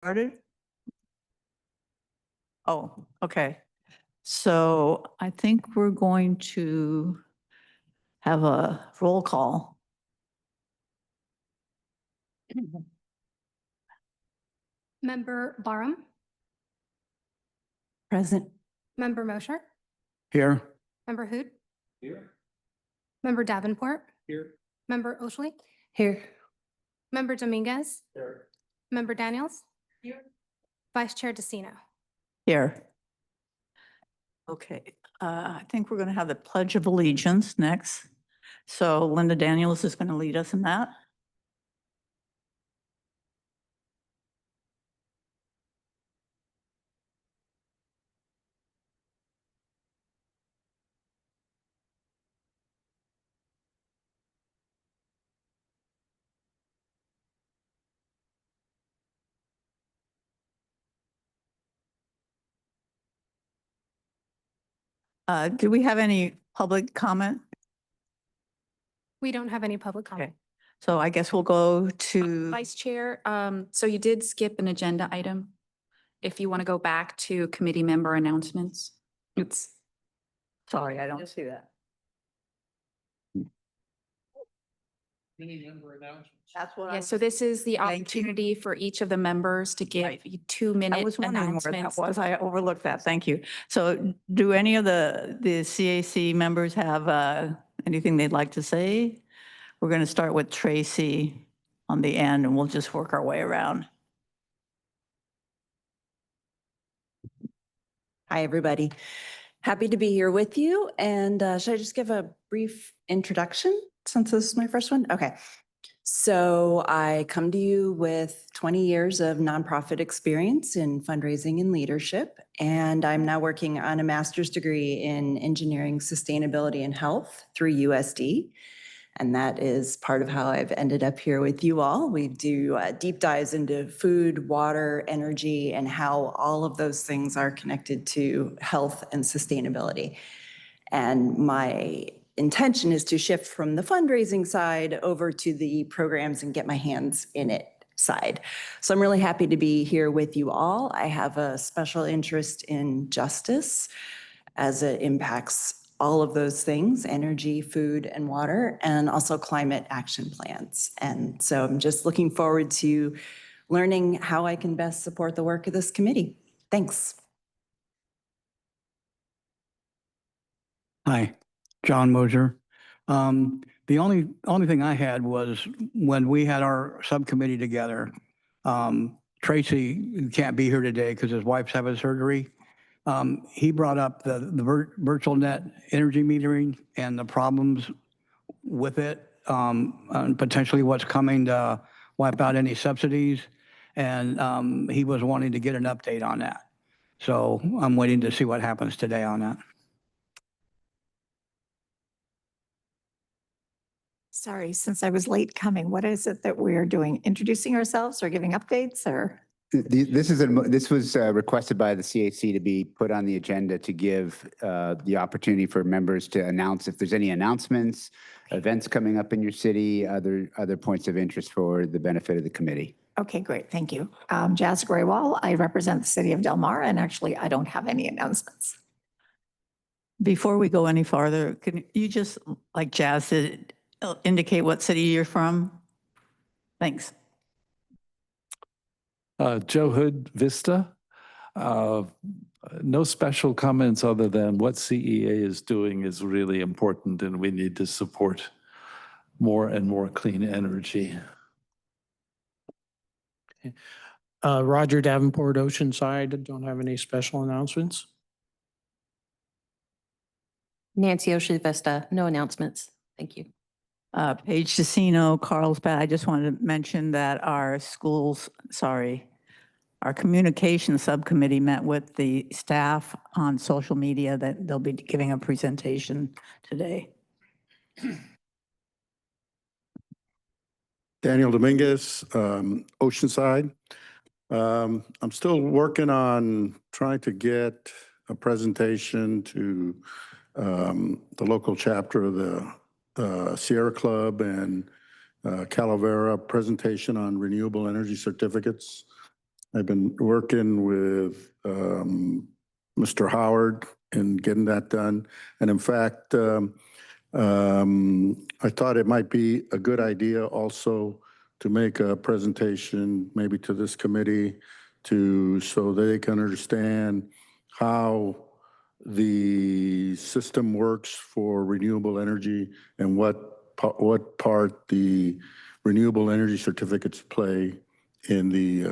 Started? Oh, okay. So I think we're going to have a roll call. Member Barham, Present. Member Mosher, Here. Member Hood, Here. Member Davenport, Here. Member Oshley, Here. Member Dominguez, Here. Member Daniels, Vice Chair DeCino. Here. Okay, I think we're going to have the Pledge of Allegiance next. So Linda Daniels is going to lead us in that. Do we have any public comment? We don't have any public comment. Okay, so I guess we'll go to, Vice Chair, so you did skip an agenda item. If you want to go back to committee member announcements. It's sorry, I don't see that. That's what I Yeah, was, so this is the Thank you. opportunity for each of the members to give Right. you I 2-minute was wondering where that announcements. was. I overlooked that. Thank you. So do any of the CAC members have anything they'd like to say? We're going to start with Tracy on the end and we'll just work our way around. Hi, everybody. Happy to be here with you. And should I just give a brief introduction since this is my first one? Okay. So I come to you with 20 years of nonprofit experience in fundraising and leadership. And I'm now working on a master's degree in engineering, sustainability, and health through USD. And that is part of how I've ended up here with you all. We do deep dives into food, water, energy, and how all of those things are connected to health and sustainability. And my intention is to shift from the fundraising side over to the programs and get my hands in it side. So I'm really happy to be here with you all. I have a special interest in justice as it impacts all of those things, energy, food, and water, and also climate action plans. And so I'm just looking forward to learning how I can best support the work of this committee. Thanks. Hi, John Moser. The only thing I had was when we had our subcommittee together, Tracy, who can't be here today because his wife's having surgery. He brought up the virtual net energy metering and the problems with it, and potentially what's coming to wipe out any subsidies. And he was wanting to get an update on that. So I'm waiting to see what happens today on that. Sorry, since I was late coming, what is it that we're doing? Introducing ourselves or giving updates or? This was requested by the CAC to be put on the agenda to give the opportunity for members to announce if there's any announcements, events coming up in your city, other points of interest for the benefit of the committee. Okay, great. Thank you. Jazz Graywall. I represent the city of Del Mar, and actually I don't have any announcements. Before we go any farther, can you just, like Jazz did, indicate what city you're from? Thanks. Joe Hood, Vista. No special comments other than what CEA is doing is really important and we need to support more and more clean energy. Roger Davenport, Oceanside. Don't have any special announcements. Nancy Oshley Vista, no announcements. Thank you. Paige DeCino, Carlsbad. I just wanted to mention that our communication subcommittee met with the staff on social media that they'll be giving a presentation today. Daniel Dominguez, Oceanside. I'm still working on trying to get a presentation to the local chapter of the Sierra Club and Calavera presentation on renewable energy certificates. I've been working with Mr. Howard in getting that done. And in fact, I thought it might be a good idea also to make a presentation maybe to this committee so they can understand how the system works for renewable energy and what part the renewable energy certificates play in the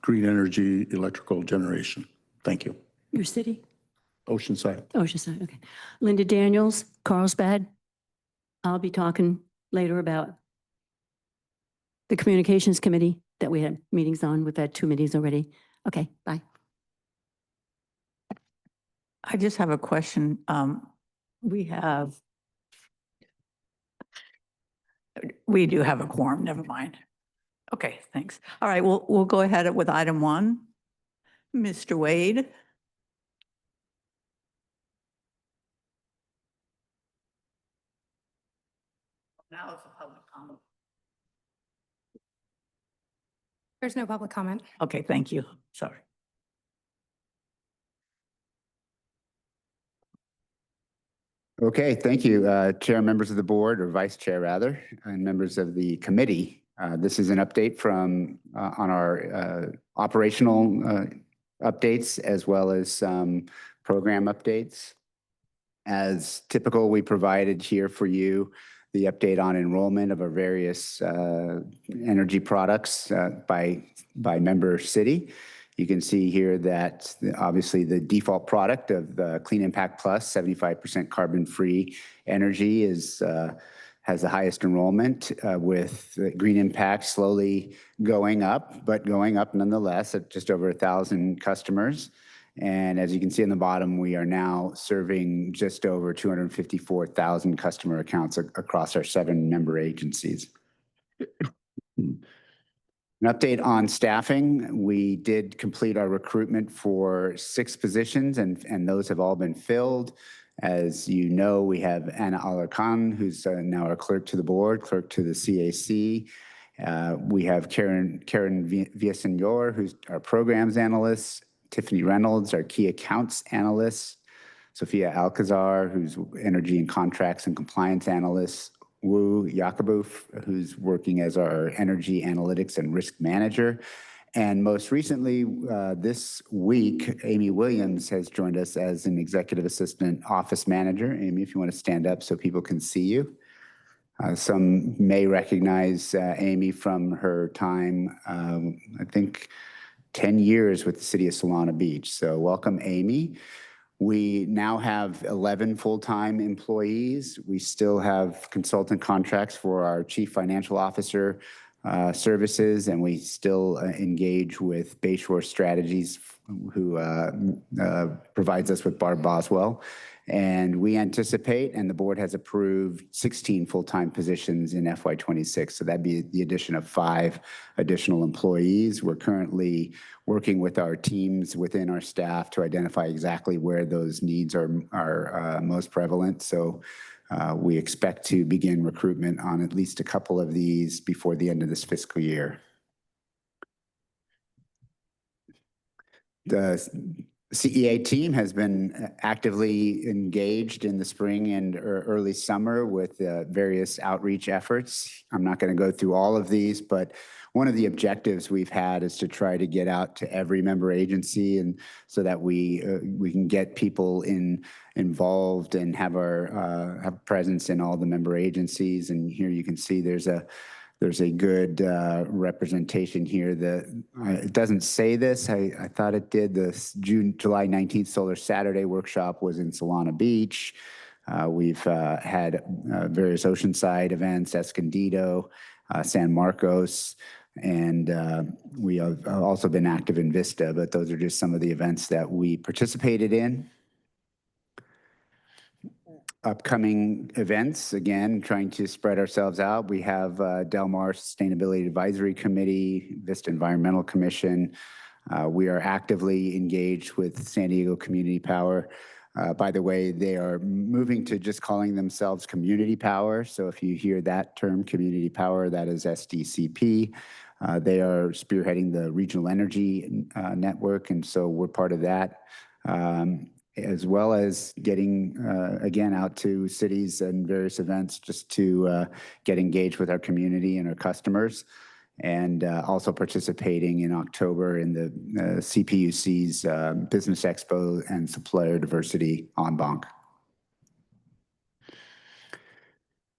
green energy electrical generation. Thank you. Your city? Oceanside. Oceanside, okay. Linda Daniels, Carlsbad. I'll be talking later about the Communications Committee that we had meetings on. We've had 2 meetings already. Okay, bye. I just have a question. We do have a quorum, never mind. Okay, thanks. All right, we'll go ahead with item 1. Mr. Wade? Now it's a public comment. There's no public comment. Okay, thank you. Sorry. Okay, thank you, Chair, members of the board, or Vice Chair rather, and members of the committee. This is an update from on our operational updates as well as some program updates. As typical, we provided here for you the update on enrollment of our various energy products by member city. You can see here that obviously the default product of the Clean Impact Plus, 75% carbon-free energy has the highest enrollment with Green Impact slowly going up, but going up nonetheless at just over 1,000 customers. And as you can see in the bottom, we are now serving just over 254,000 customer accounts across our 7 member agencies. An update on staffing. We did complete our recruitment for 6 positions and those have all been filled. As you know, we have Anna Alarcon, who's now our clerk to the board, clerk to the CAC. We have Karen Villasenor, who's our programs analyst, Tiffany Reynolds, our key accounts analyst, Sophia Alcazar, who's energy and contracts and compliance analyst, Wu Yakubov, who's working as our energy analytics and risk manager. And most recently, this week, Amy Williams has joined us as an executive assistant office manager. Amy, if you want to stand up so people can see you. Some may recognize Amy from her time, I think 10 years with the city of Solana Beach. So welcome, Amy. We now have 11 full-time employees. We still have consultant contracts for our chief financial officer services, and we still engage with Bayshore Strategies, who provides us with Barb Boswell. And we anticipate, and the board has approved 16 full-time positions in FY26. So that'd be the addition of 5 additional employees. We're currently working with our teams within our staff to identify exactly where those needs are most prevalent. So we expect to begin recruitment on at least a couple of these before the end of this fiscal year. The CEA team has been actively engaged in the spring and early summer with various outreach efforts. I'm not going to go through all of these, but one of the objectives we've had is to try to get out to every member agency, and so that we can get people involved and have our have presence in all the member agencies. And here you can see there's a good representation here. It doesn't say this. I thought it did. The July 19th Solar Saturday workshop was in Solana Beach. We've had various Oceanside events, Escondido, San Marcos, and we have also been active in Vista, but those are just some of the events that we participated in. Upcoming events, again, trying to spread ourselves out. We have Del Mar Sustainability Advisory Committee, Vista Environmental Commission. We are actively engaged with San Diego Community Power. By the way, they are moving to just calling themselves Community Power. So if you hear that term, Community Power, that is SDCP. They are spearheading the regional energy network, and so we're part of that, as well as getting, again, out to cities and various events just to get engaged with our community and our customers, and also participating in October in the CPUC's Business Expo and Supplier Diversity en banc.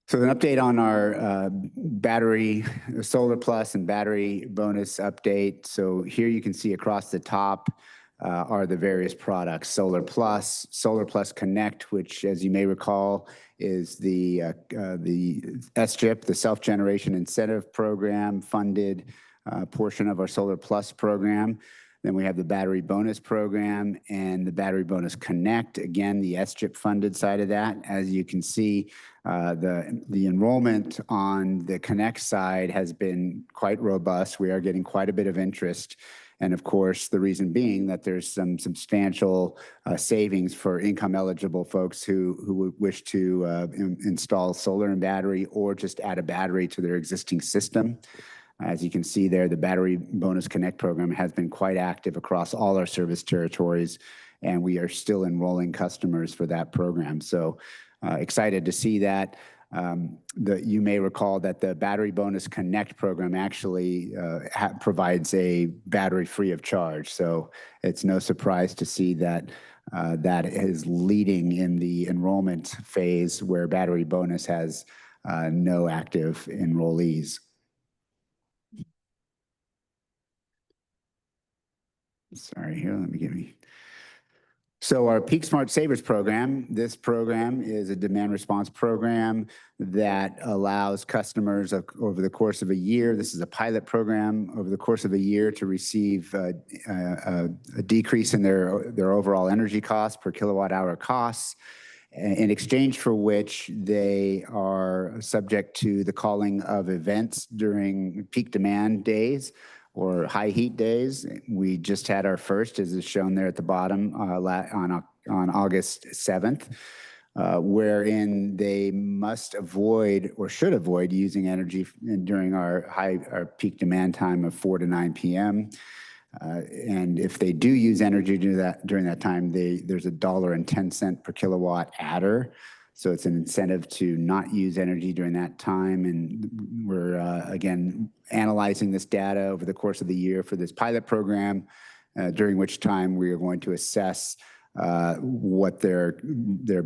So an update on our battery, solar plus and battery bonus update. So here you can see across the top are the various products. Solar Plus Connect, which, as you may recall, is the SGIP, the Self-Generation Incentive Program funded portion of our Solar Plus program. Then we have the Battery Bonus Program and the Battery Bonus Connect, again, the SGIP funded side of that. As you can see, the enrollment on the Connect side has been quite robust. We are getting quite a bit of interest. And of course, the reason being that there's some substantial savings for income eligible folks who wish to install solar and battery or just add a battery to their existing system. As you can see there, the Battery Bonus Connect program has been quite active across all our service territories, and we are still enrolling customers for that program. So excited to see that. You may recall that the Battery Bonus Connect program actually provides a battery free of charge. So it's no surprise to see that that is leading in the enrollment phase where Battery Bonus has no active enrollees. Sorry, here, let me give you. So our Peak Smart Savers program, this program is a demand response program that allows customers over the course of a year, this is a pilot program, over the course of a year to receive a decrease in their overall energy costs per kilowatt hour costs, in exchange for which they are subject to the calling of events during peak demand days or high heat days. We just had our first, as is shown there at the bottom, on August 7th, wherein they must avoid or should avoid using energy during our peak demand time of 4 to 9 p.m. And if they do use energy during that time, there's $1.10 per kilowatt adder. So it's an incentive to not use energy during that time. And we're, again, analyzing this data over the course of the year for this pilot program, during which time we are going to assess what their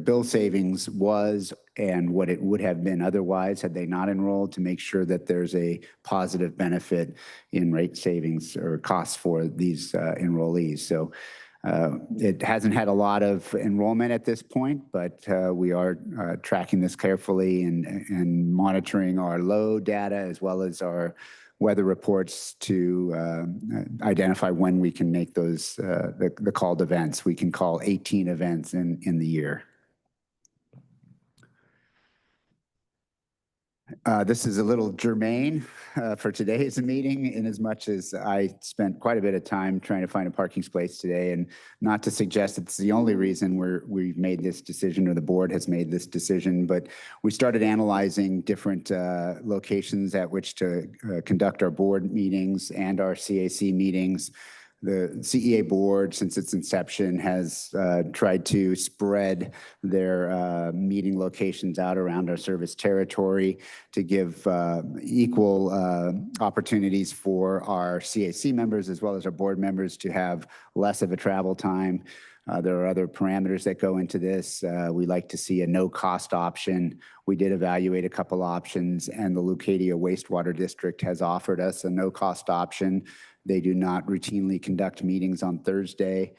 bill savings was and what it would have been otherwise had they not enrolled, to make sure that there's a positive benefit in rate savings or costs for these enrollees. So it hasn't had a lot of enrollment at this point, but we are tracking this carefully and monitoring our load data as well as our weather reports to identify when we can make those the called events. We can call 18 events in the year. This is a little germane for today's meeting, in as much as I spent quite a bit of time trying to find a parking space today, and not to suggest it's the only reason we've made this decision or the board has made this decision, but we started analyzing different locations at which to conduct our board meetings and our CAC meetings. The CEA board, since its inception, has tried to spread their meeting locations out around our service territory to give equal opportunities for our CAC members as well as our board members to have less of a travel time. There are other parameters that go into this. We like to see a no-cost option. We did evaluate a couple options, and the Leucadia Wastewater District has offered us a no-cost option. They do not routinely conduct meetings on Thursdays.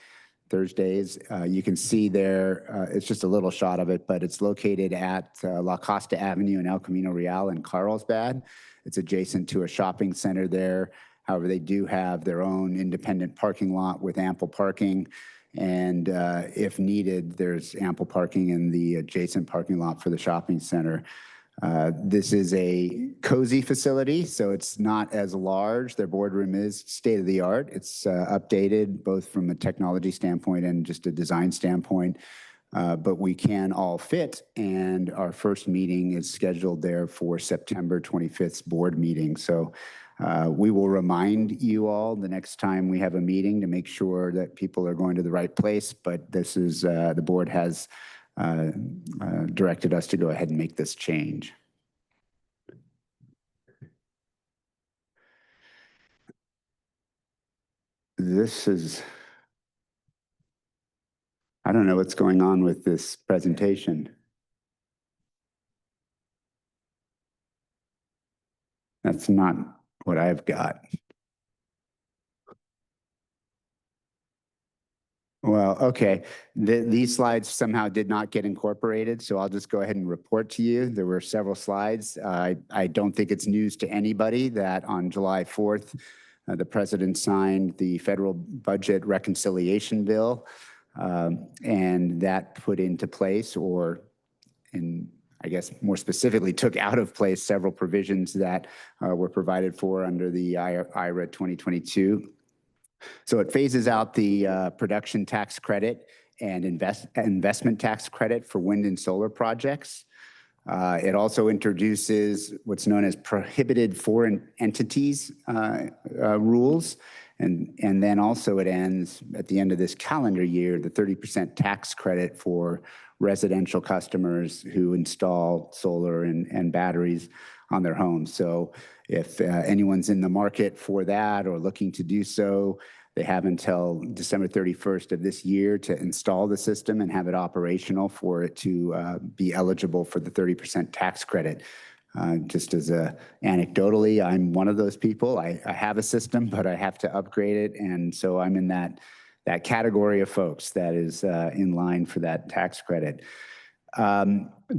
You can see there, it's just a little shot of it, but it's located at La Costa Avenue in El Camino Real in Carlsbad. It's adjacent to a shopping center there. However, they do have their own independent parking lot with ample parking. And if needed, there's ample parking in the adjacent parking lot for the shopping center. This is a cozy facility, so it's not as large. Their boardroom is state-of-the-art. It's updated both from a technology standpoint and just a design standpoint. but we can all fit. And our first meeting is scheduled there for September 25th board meeting. So we will remind you all the next time we have a meeting to make sure that people are going to the right place. But this is, the board has directed us to go ahead and make this change. This is, I don't know what's going on with this presentation. That's not what I've got. Well, okay. These slides somehow did not get incorporated, so I'll just go ahead and report to you. There were several slides. I don't think it's news to anybody that on July 4th, the president signed the federal budget reconciliation bill, and that put into place, or in, I guess more specifically, took out of place several provisions that were provided for under the IRA 2022. So it phases out the production tax credit and investment tax credit for wind and solar projects. It also introduces what's known as prohibited foreign entities rules. And then also it ends at the end of this calendar year, the 30% tax credit for residential customers who install solar and batteries on their homes. So if anyone's in the market for that or looking to do so, they have until December 31st of this year to install the system and have it operational for it to be eligible for the 30% tax credit. Just as anecdotally, I'm one of those people. I have a system, but I have to upgrade it. And so I'm in that category of folks that is in line for that tax credit.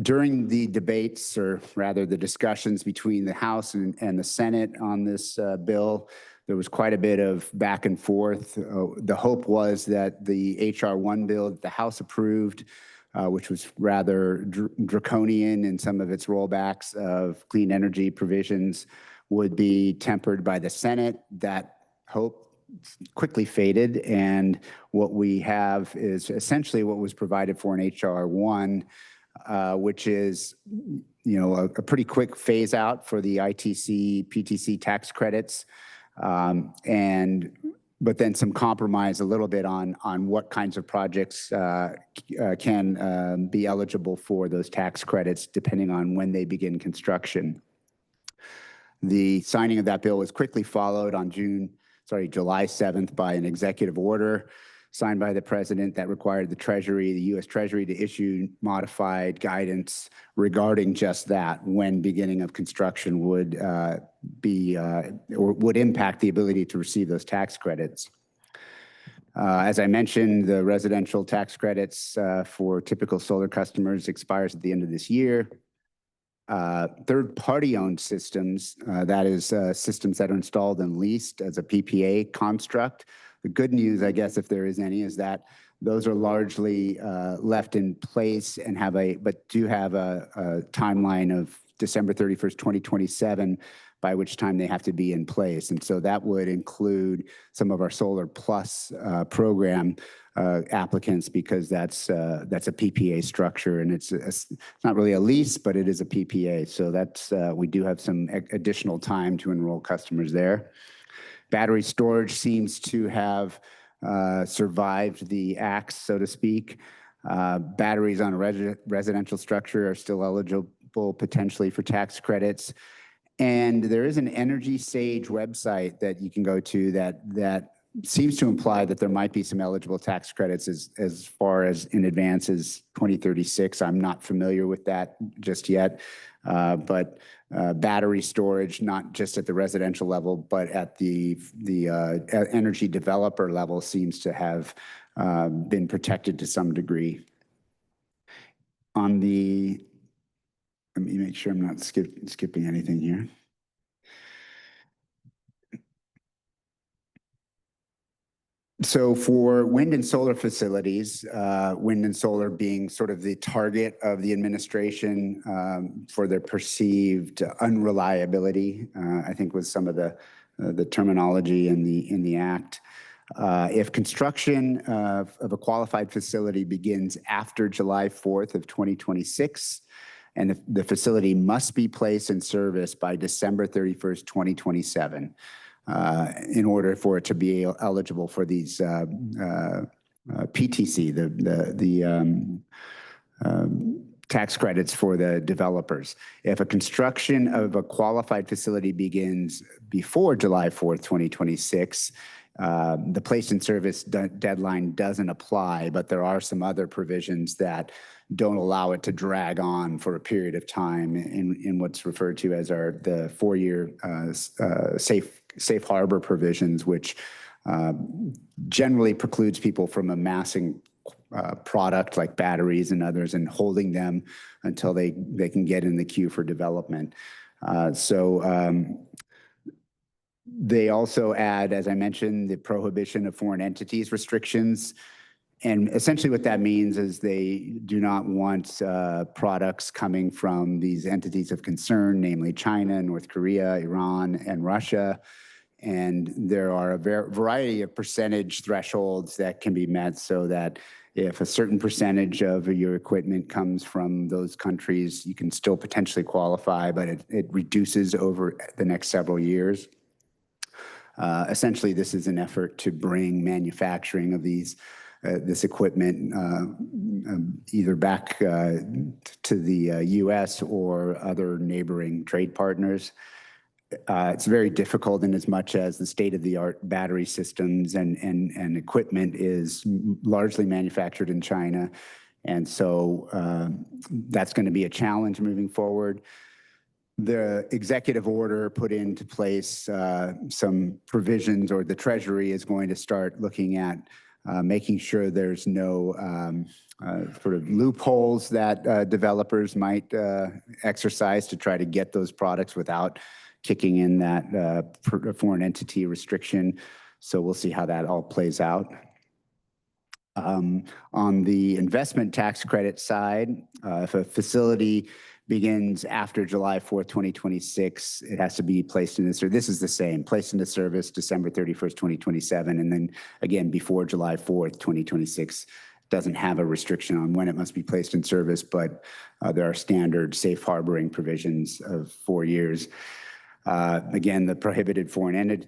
During the debates, or rather the discussions between the House and the Senate on this bill, there was quite a bit of back and forth. The hope was that the H.R. 1 bill that the House approved, which was rather draconian in some of its rollbacks of clean energy provisions, would be tempered by the Senate. That hope quickly faded, and what we have is essentially what was provided for in H.R. 1, which is, you know, a pretty quick phase out for the ITC, PTC tax credits, but then some compromise a little bit on what kinds of projects can be eligible for those tax credits depending on when they begin construction. The signing of that bill was quickly followed on July 7th by an executive order signed by the president that required the U.S. Treasury to issue modified guidance regarding just that, when beginning of construction would would impact the ability to receive those tax credits. As I mentioned, the residential tax credits for typical solar customers expires at the end of this year. Third-party owned systems, that is systems that are installed and leased as a PPA construct. The good news, I guess, if there is any, is that those are largely left in place and do have a timeline of December 31st, 2027, by which time they have to be in place. And so that would include some of our Solar Plus program applicants, because that's a PPA structure, and it's not really a lease, but it is a PPA. So that's we do have some additional time to enroll customers there. Battery storage seems to have survived the axe, so to speak. Batteries on a residential structure are still eligible potentially for tax credits. And there is an Energy Sage website that you can go to that seems to imply that there might be some eligible tax credits as far as in advance as 2036. I'm not familiar with that just yet, but battery storage, not just at the residential level, but at the energy developer level, seems to have been protected to some degree. Let me make sure I'm not skipping anything here. So for wind and solar facilities, wind and solar being sort of the target of the administration for their perceived unreliability, I think was some of the terminology in the act. If construction of a qualified facility begins after July 4th of 2026, and the facility must be placed in service by December 31st, 2027, in order for it to be eligible for these PTC, tax credits for the developers. If a construction of a qualified facility begins before July 4th, 2026, the placed in service deadline doesn't apply, but there are some other provisions that don't allow it to drag on for a period of time in what's referred to as the 4-year safe harbor provisions, which generally precludes people from amassing product like batteries and others and holding them until they can get in the queue for development. They also add, as I mentioned, the prohibition of foreign entities restrictions. And essentially what that means is they do not want products coming from these entities of concern, namely China, North Korea, Iran, and Russia. And there are a variety of percentage thresholds that can be met so that if a certain percentage of your equipment comes from those countries, you can still potentially qualify, but it reduces over the next several years. Essentially, this is an effort to bring manufacturing of this equipment either back to the U.S. or other neighboring trade partners. It's very difficult in as much as the state-of-the-art battery systems and equipment is largely manufactured in China. And so that's going to be a challenge moving forward. The executive order put into place some provisions, or the Treasury is going to start looking at making sure there's no sort of loopholes that developers might exercise to try to get those products without kicking in that foreign entity restriction. So we'll see how that all plays out. On the investment tax credit side, if a facility begins after July 4th, 2026, it has to be placed in service. This is the same, placed into service December 31st, 2027. And then again, before July 4th, 2026, doesn't have a restriction on when it must be placed in service, but there are standard safe harboring provisions of 4 years. Again, the prohibited foreign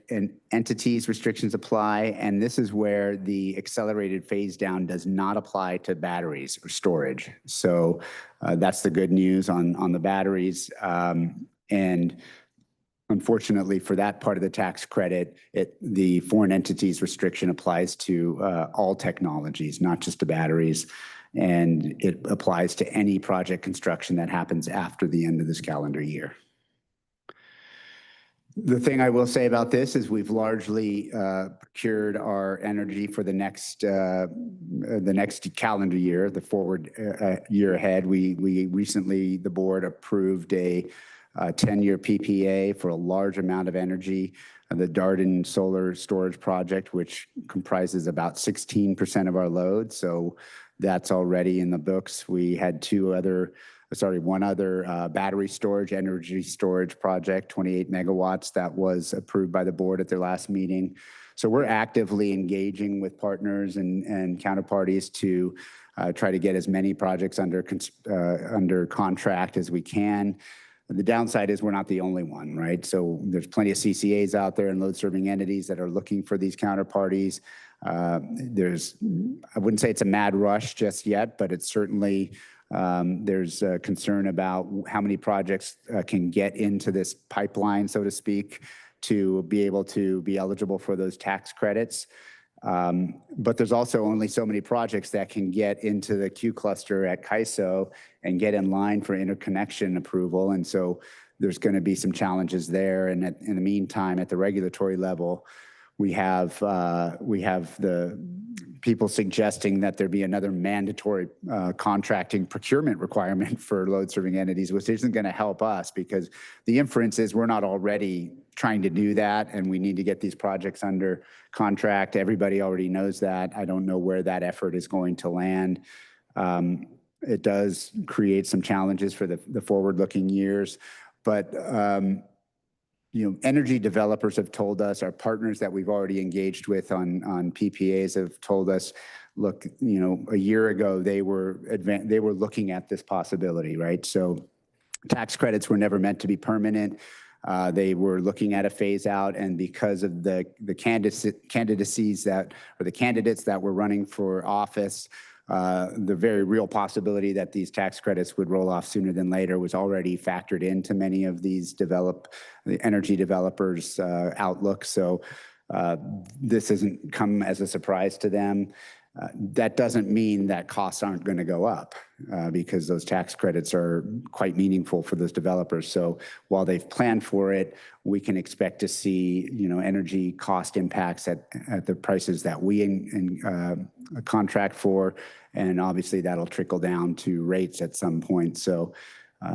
entities restrictions apply, and this is where the accelerated phase down does not apply to batteries or storage. So that's the good news on the batteries. And unfortunately, for that part of the tax credit, the foreign entities restriction applies to all technologies, not just to batteries. And it applies to any project construction that happens after the end of this calendar year. The thing I will say about this is we've largely procured our energy for the next calendar year, the forward year ahead. We recently, the board approved a 10-year PPA for a large amount of energy, the Darden Solar Storage Project, which comprises about 16% of our load. So that's already in the books. We had one other battery storage, energy storage project, 28 megawatts, that was approved by the board at their last meeting. So we're actively engaging with partners and counterparties to try to get as many projects under contract as we can. The downside is we're not the only one, right? So there's plenty of CCAs out there and load-serving entities that are looking for these counterparties. I wouldn't say it's a mad rush just yet, but it's certainly there's a concern about how many projects can get into this pipeline, so to speak, to be able to be eligible for those tax credits. But there's also only so many projects that can get into the Q cluster at CAISO and get in line for interconnection approval. And so there's going to be some challenges there. And in the meantime, at the regulatory level, we have the people suggesting that there be another mandatory contracting procurement requirement for load-serving entities, which isn't going to help us because the inference is we're not already trying to do that, and we need to get these projects under contract. Everybody already knows that. I don't know where that effort is going to land. It does create some challenges for the forward-looking years, but energy developers have told us, our partners that we've already engaged with on PPAs have told us, look, a year ago, they were looking at this possibility, right? So tax credits were never meant to be permanent. They were looking at a phase out, and because of the candidacies that, or the candidates that were running for office, the very real possibility that these tax credits would roll off sooner than later was already factored into many of these the energy developers' outlook. So this hasn't come as a surprise to them. That doesn't mean that costs aren't going to go up because those tax credits are quite meaningful for those developers. So while they've planned for it, we can expect to see, energy cost impacts at the prices that we contract for, and obviously that'll trickle down to rates at some point. So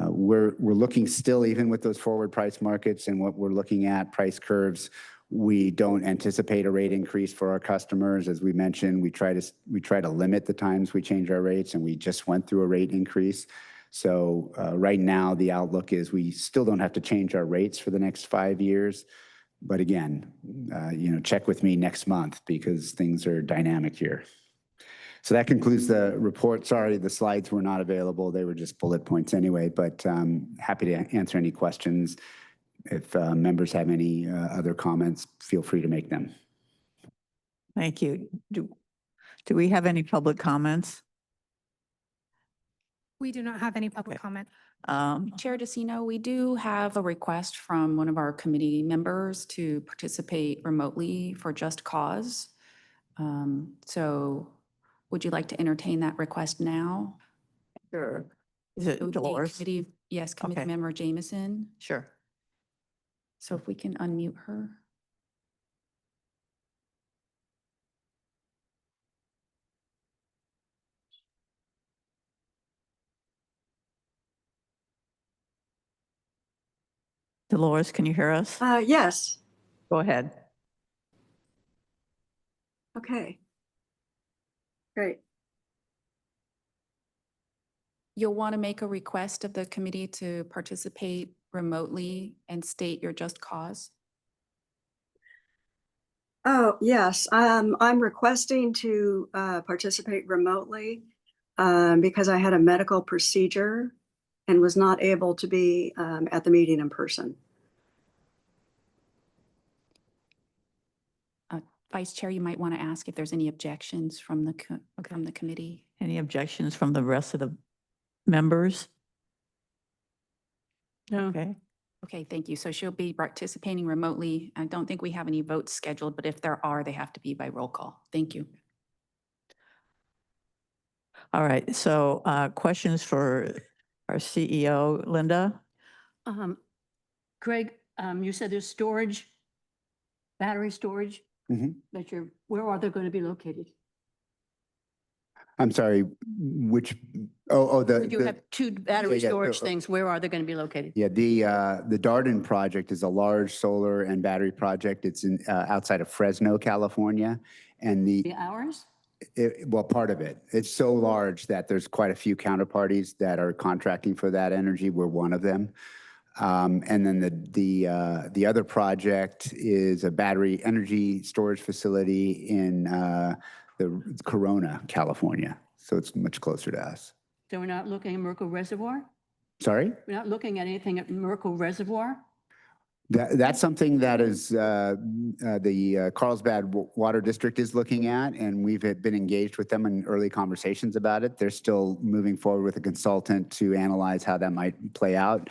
we're looking still, even with those forward price markets and what we're looking at price curves, we don't anticipate a rate increase for our customers. As we mentioned, we try to limit the times we change our rates, and we just went through a rate increase. So right now, the outlook is we still don't have to change our rates for the next 5 years. But again, check with me next month because things are dynamic here. So that concludes the report. Sorry, the slides were not available. They were just bullet points anyway, but happy to answer any questions. If members have any other comments, feel free to make them. Thank you. Do we have any public comments? We do not have any public comment. Chair DeCino, we do have a request from one of our committee members to participate remotely for Just Cause. So would you like to entertain that request now? Sure. Is it It would be Dolores? Yes, Committee Okay. Member Jameson. Sure. So if we can unmute her. Dolores, can you hear us? Yes. Go ahead. Okay. Great. You'll want to make a request of the committee to participate remotely and state your just cause. Oh, yes. I'm requesting to participate remotely because I had a medical procedure and was not able to be at the meeting in person. Vice Chair, you might want to ask if there's any objections from the committee. Any objections from the rest of the members? No. Okay. Okay, thank you. So she'll be participating remotely. I don't think we have any votes scheduled, but if there are, they have to be by roll call. Thank you. All right. So questions for our CEO, Linda? Craig, you said there's storage, battery storage, where are they going to be located? I'm sorry, which, You have two battery yeah, storage things. Where are they going to be located? Yeah, the Darden project is a large solar and battery project. It's in outside of Fresno, California, and The hours? well, part of it. It's so large that there's quite a few counterparties that are contracting for that energy. We're one of them. And then the other project is a battery energy storage facility in the Corona, California. So it's much closer to us. So we're not looking at Merkle Reservoir? Sorry? We're not looking at anything at Merkle Reservoir? That's something that is the Carlsbad Water District is looking at, and we've been engaged with them in early conversations about it. They're still moving forward with a consultant to analyze how that might play out.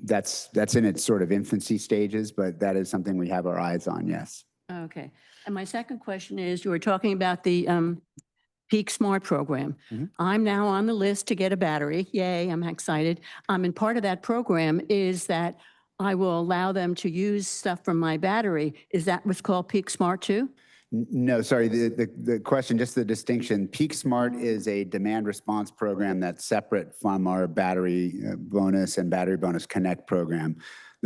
That's in its sort of infancy stages, but that is something we have our eyes on, yes. Okay. And my second question is, you were talking about the Peak Smart program. I'm now on the list to get a battery. Yay, I'm excited. And part of that program is that I will allow them to use stuff from my battery. Is that what's called Peak Smart too? No, sorry, the question, just the distinction. Peak Smart is a demand response program that's separate from our battery bonus and battery bonus connect program.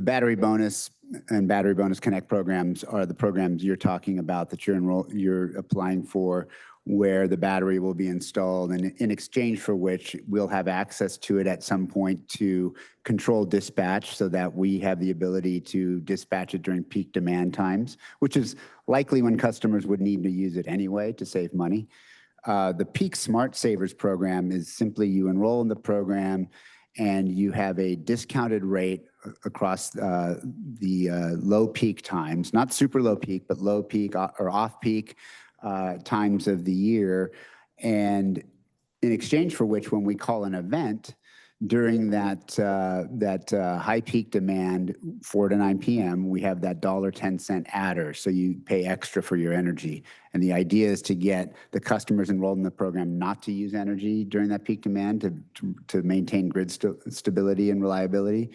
The battery bonus and battery bonus connect programs are the programs you're talking about that you're applying for, where the battery will be installed and in exchange for which we'll have access to it at some point to control dispatch so that we have the ability to dispatch it during peak demand times, which is likely when customers would need to use it anyway to save money. The Peak Smart Savers program is simply you enroll in the program and you have a discounted rate across the low peak times, not super low peak, but low peak or off peak times of the year. And in exchange for which, when we call an event during that high peak demand, 4 to 9 p.m., we have that $1.10 adder. So you pay extra for your energy. And the idea is to get the customers enrolled in the program not to use energy during that peak demand to maintain grid stability and reliability.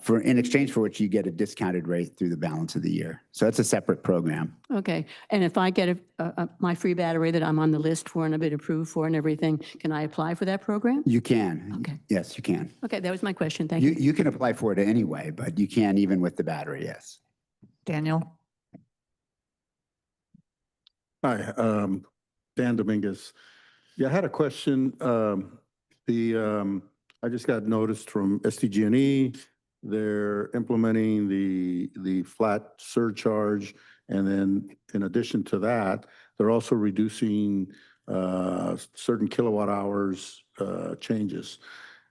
In exchange for which you get a discounted rate through the balance of the year. So it's a separate program. Okay. And if I get my free battery that I'm on the list for and I've been approved for and everything, can I apply for that program? You can. Okay. Yes, you can. Okay, that was my question. Thank you. You can apply for it anyway, but you can even with the battery, yes. Daniel? Hi, Dan Dominguez. Yeah, I had a question. I just got noticed from SDG&E, they're implementing the flat surcharge. And then in addition to that, they're also reducing certain kilowatt hours changes.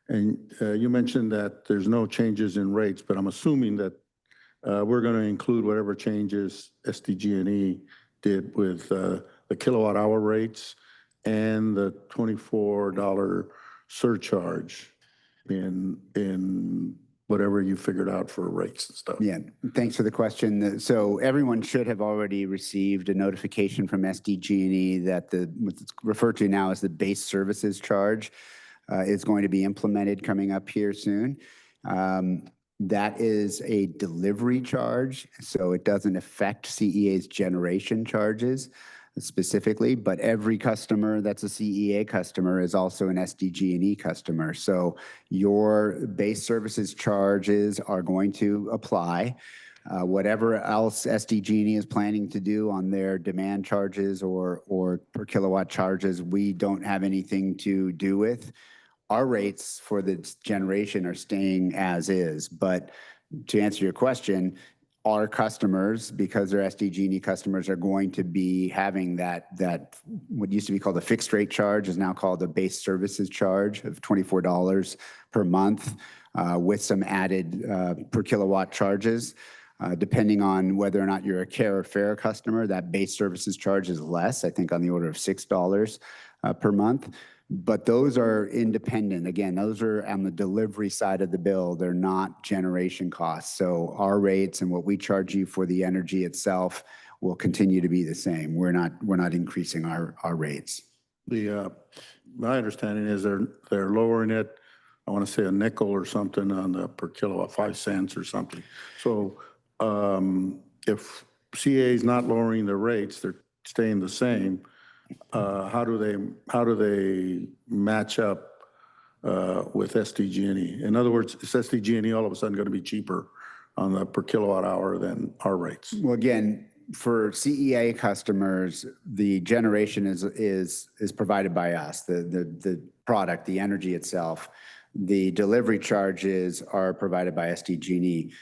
And you mentioned that there's no changes in rates, but I'm assuming that we're going to include whatever changes SDG&E did with the kilowatt hour rates and the $24 surcharge in whatever you figured out for rates and stuff. Yeah, thanks for the question. So everyone should have already received a notification from SDG&E that what's referred to now as the base services charge is going to be implemented coming up here soon. That is a delivery charge, so it doesn't affect CEA's generation charges specifically, but every customer that's a CEA customer is also an SDG&E customer. So your base services charges are going to apply. Whatever else SDG&E is planning to do on their demand charges or per kilowatt charges, we don't have anything to do with. Our rates for the generation are staying as is, but to answer your question, our customers, because they're SDG&E customers, are going to be having that what used to be called a fixed rate charge is now called a base services charge of $24 per month with some added per kilowatt charges. Depending on whether or not you're a care or fair customer, that base services charge is less, I think on the order of $6 per month. But those are independent. Again, those are on the delivery side of the bill. They're not generation costs. So our rates and what we charge you for the energy itself will continue to be the same. We're not increasing our rates. My understanding is they're lowering it, I want to say a nickel or something on the per kilowatt, 5 cents or something. So if CA is not lowering the rates, they're staying the same. How do they match up with SDG&E? In other words, is SDG&E all of a sudden going to be cheaper on the per kilowatt hour than our rates? Well, again, for CEA customers, the generation is provided by us. The product, the energy itself, the delivery charges are provided by SDG&E.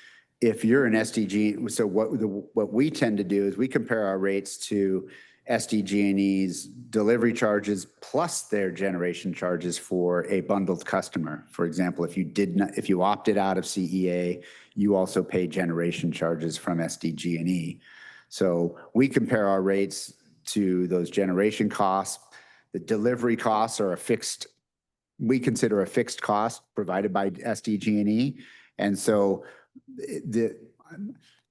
If you're an SDG, so what we tend to do is we compare our rates to SDG&E's delivery charges plus their generation charges for a bundled customer. For example, if you opted out of CEA, you also pay generation charges from SDG&E. So we compare our rates to those generation costs. The delivery costs are we consider a fixed cost provided by SDG&E. And so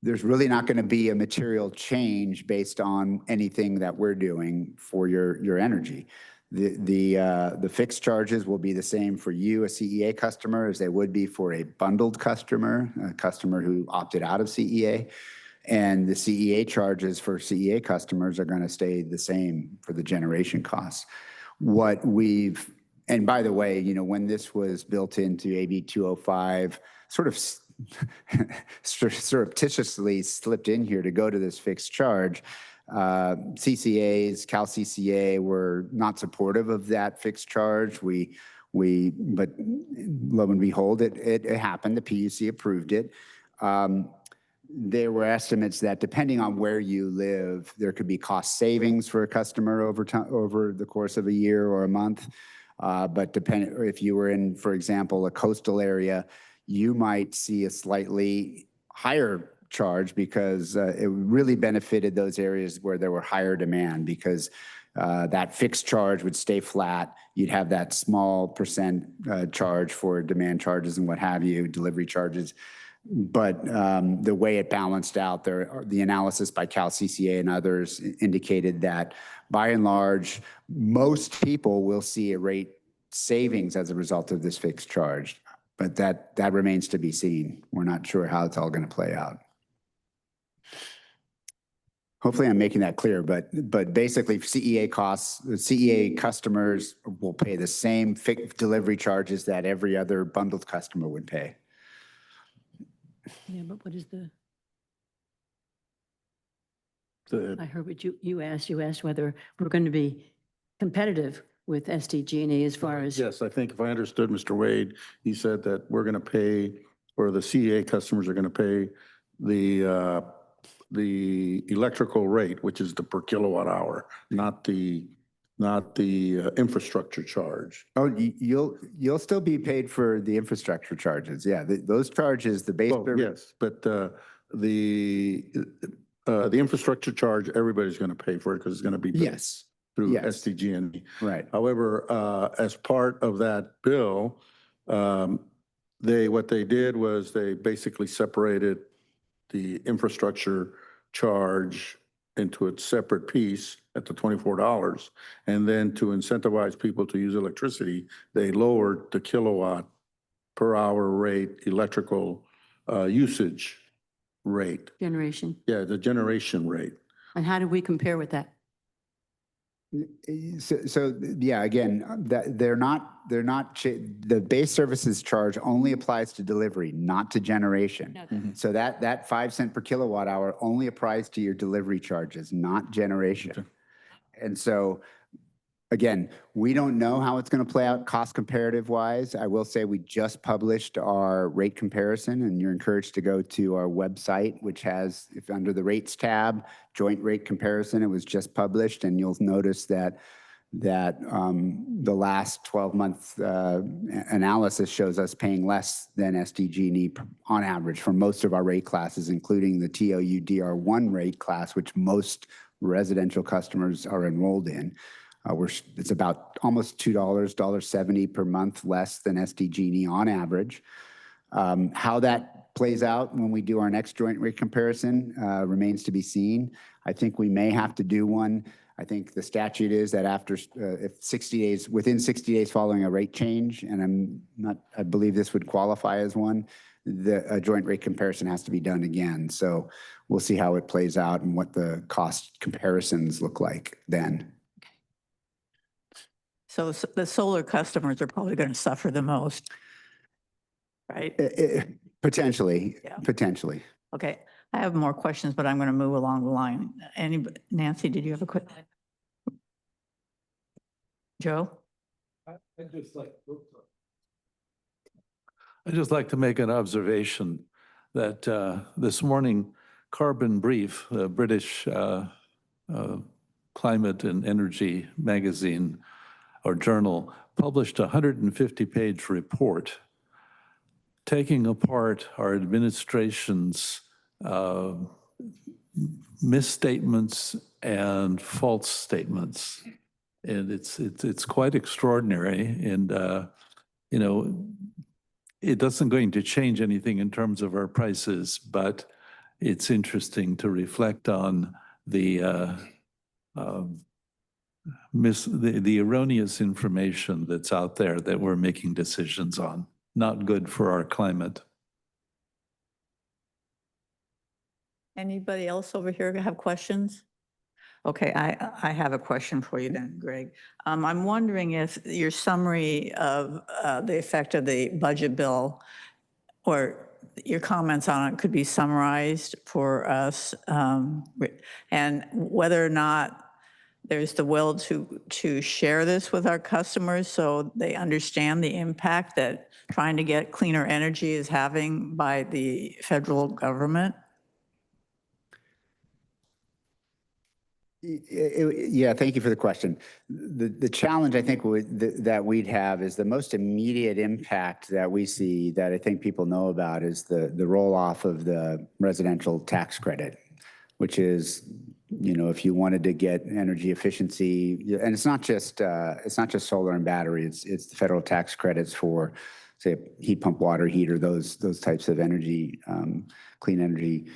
there's really not going to be a material change based on anything that we're doing for your energy. The fixed charges will be the same for you, a CEA customer, as they would be for a bundled customer, a customer who opted out of CEA. And the CEA charges for CEA customers are going to stay the same for the generation costs. And by the way, when this was built into AB 205, sort of surreptitiously slipped in here to go to this fixed charge. CCAs, Cal CCA were not supportive of that fixed charge. But lo and behold, it happened. The PUC approved it. There were estimates that depending on where you live, there could be cost savings for a customer over the course of a year or a month. But if you were in, for example, a coastal area, you might see a slightly higher charge because it really benefited those areas where there were higher demand, because that fixed charge would stay flat. You'd have that small percent charge for demand charges and what have you, delivery charges. But the way it balanced out, the analysis by Cal CCA and others indicated that by and large, most people will see a rate savings as a result of this fixed charge. But that remains to be seen. We're not sure how it's all going to play out. Hopefully I'm making that clear, but basically CEA costs, the CEA customers will pay the same fixed delivery charges that every other bundled customer would pay. Yeah, but what is I heard what you asked. You asked whether we're going to be competitive with SDG&E as far as. Yes, I think if I understood Mr. Wade, he said that we're going to pay, or the CEA customers are going to pay the electrical rate, which is the per kilowatt hour, not the infrastructure charge. Oh, you'll still be paid for the infrastructure charges. Yeah, those charges, the base. Oh, yes, but the infrastructure charge, everybody's going to pay for it because it's going to be paid through SDG&E. Right. However, as part of that bill, what they did was they basically separated the infrastructure charge into a separate piece at the $24. And then to incentivize people to use electricity, they lowered the kilowatt per hour rate electrical usage rate. Generation. Yeah, the generation rate. And how do we compare with that? So yeah, again, the base services charge only applies to delivery, not to generation. Okay. So that 5 cent per kilowatt hour only applies to your delivery charges, not generation. Okay. And so again, we don't know how it's going to play out cost comparative wise. I will say we just published our rate comparison, and you're encouraged to go to our website, which has, if under the rates tab, joint rate comparison, it was just published, and you'll notice that the last 12-month analysis shows us paying less than SDG&E on average for most of our rate classes, including the TOU DR1 rate class, which most residential customers are enrolled in. It's about almost $2, $1.70 per month less than SDG&E on average. How that plays out when we do our next joint rate comparison remains to be seen. I think we may have to do one. I think the statute is that after within 60 days following a rate change, and I believe this would qualify as one, a joint rate comparison has to be done again. So we'll see how it plays out and what the cost comparisons look like then. So the solar customers are probably going to suffer the most, right? Potentially, Yeah. potentially. Okay, I have more questions, but I'm going to move along the line. Nancy, did you have a quick? Joe? I'd just like to make an observation that this morning, Carbon Brief, the British climate and energy magazine or journal, published a 150-page report taking apart our administration's misstatements and false statements. And it's quite extraordinary. And, you know, it doesn't going to change anything in terms of our prices, but it's interesting to reflect on the erroneous information that's out there that we're making decisions on. Not good for our climate. Anybody else over here have questions? Okay, I have a question for you then, Greg. I'm wondering if your summary of the effect of the budget bill or your comments on it could be summarized for us, and whether or not there's the will to share this with our customers so they understand the impact that trying to get cleaner energy is having by the federal government. Yeah, thank you for the question. The challenge I think that we'd have is the most immediate impact that we see that I think people know about is the roll off of the residential tax credit, which is, you know, if you wanted to get energy efficiency, and it's not just solar and battery, it's the federal tax credits for, say, heat pump water heater, those types of energy, clean energy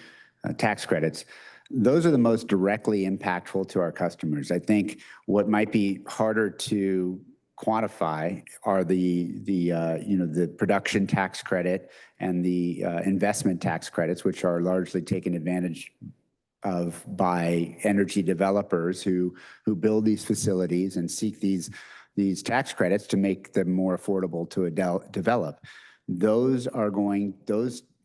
tax credits. Those are the most directly impactful to our customers. I think what might be harder to quantify are the production tax credit and the investment tax credits, which are largely taken advantage of by energy developers who build these facilities and seek these tax credits to make them more affordable to develop. Those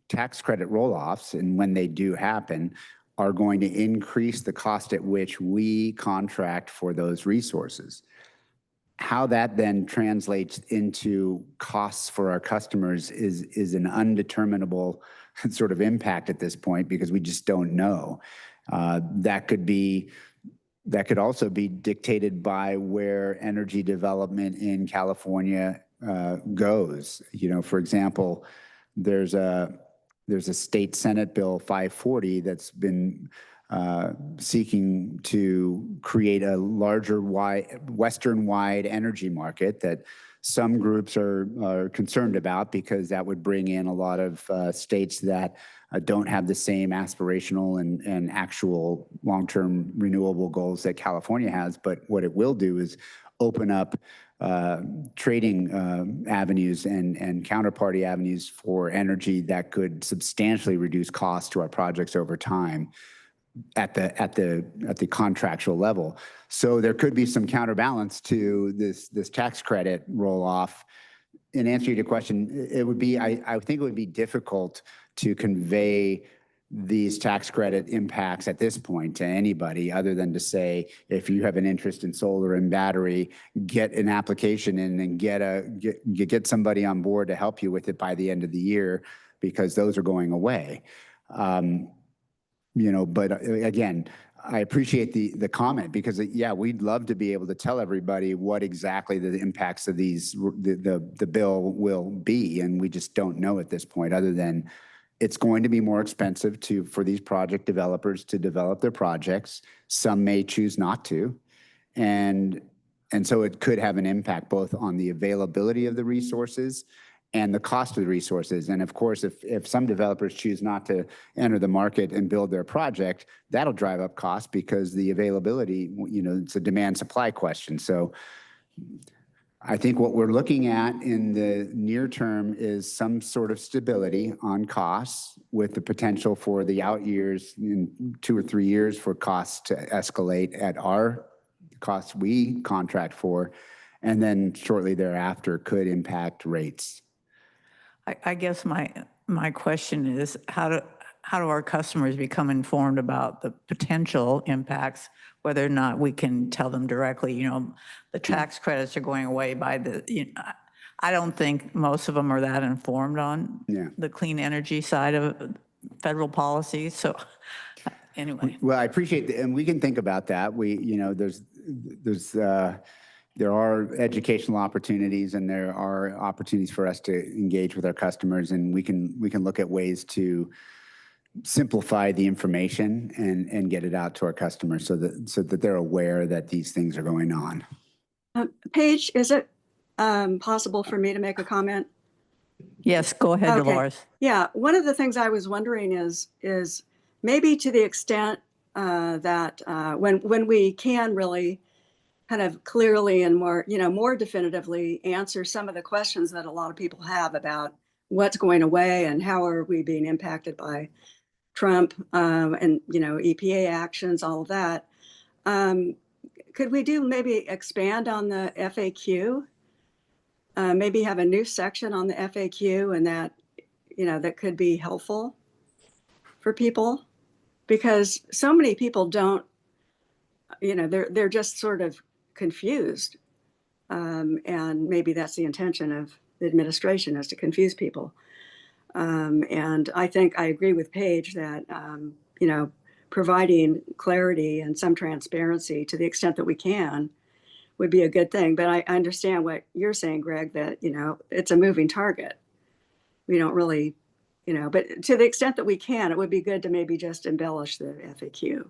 tax credit roll-offs, and when they do happen, are going to increase the cost at which we contract for those resources. How that then translates into costs for our customers is an undeterminable sort of impact at this point because we just don't know. That could also be dictated by where energy development in California goes. You know, for example, there's a state Senate Bill 540 that's been seeking to create a larger Western-wide energy market that some groups are concerned about because that would bring in a lot of states that don't have the same aspirational and actual long-term renewable goals that California has. But what it will do is open up trading avenues and counterparty avenues for energy that could substantially reduce costs to our projects over time at the contractual level. So there could be some counterbalance to this tax credit roll off. In answer to your question, it would be I think it would be difficult to convey these tax credit impacts at this point to anybody other than to say, if you have an interest in solar and battery, get an application in and get somebody on board to help you with it by the end of the year, because those are going away. You know, but again, I appreciate the comment because yeah, we'd love to be able to tell everybody what exactly the impacts of the bill will be, and we just don't know at this point other than it's going to be more expensive for these project developers to develop their projects. Some may choose not to. And so it could have an impact both on the availability of the resources and the cost of the resources. And of course, if some developers choose not to enter the market and build their project, that'll drive up costs because the availability, you know, it's a demand supply question. So I think what we're looking at in the near term is some sort of stability on costs with the potential for the out years in 2 or 3 years for costs to escalate at our costs we contract for, and then shortly thereafter could impact rates. I guess my question is how do our customers become informed about the potential impacts, whether or not we can tell them directly, you know, the tax credits are going away by I don't think most of them are that informed on the clean energy side of federal policy. So anyway. Well, I appreciate that. And we can think about that. You know, there are educational opportunities and there are opportunities for us to engage with our customers, and we can look at ways to simplify the information and get it out to our customers so that they're aware that these things are going on. Paige, is it possible for me to make a comment? Yes, go ahead, Okay. Dolores. Yeah, one of the things I was wondering is maybe to the extent that when we can really kind of clearly and more definitively answer some of the questions that a lot of people have about what's going away and how are we being impacted by Trump and, you know, EPA actions, all of that. Could we maybe expand on the FAQ? Maybe have a new section on the FAQ, and that that could be helpful for people, because so many people don't, they're just sort of confused. And maybe that's the intention of the administration, is to confuse people. And I think I agree with Paige that, providing clarity and some transparency to the extent that we can would be a good thing. But I understand what you're saying, Greg, that, it's a moving target. We don't really, but to the extent that we can, it would be good to maybe just embellish the FAQ,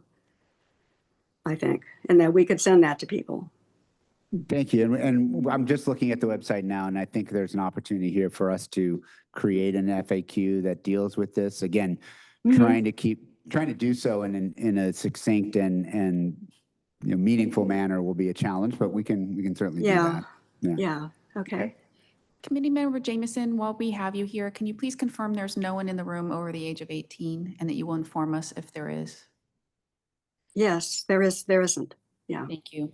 I think, and that we could send that to people. Thank you. And I'm just looking at the website now, and I think there's an opportunity here for us to create an FAQ that deals with this. Again, trying to do so in a succinct and meaningful manner will be a challenge, but we can certainly do that. Yeah. Okay. Committee Member Jameson, while we have you here, can you please confirm there's no one in the room over the age of 18 and that you will inform us if there is? Yes, there isn't. Yeah. Thank you.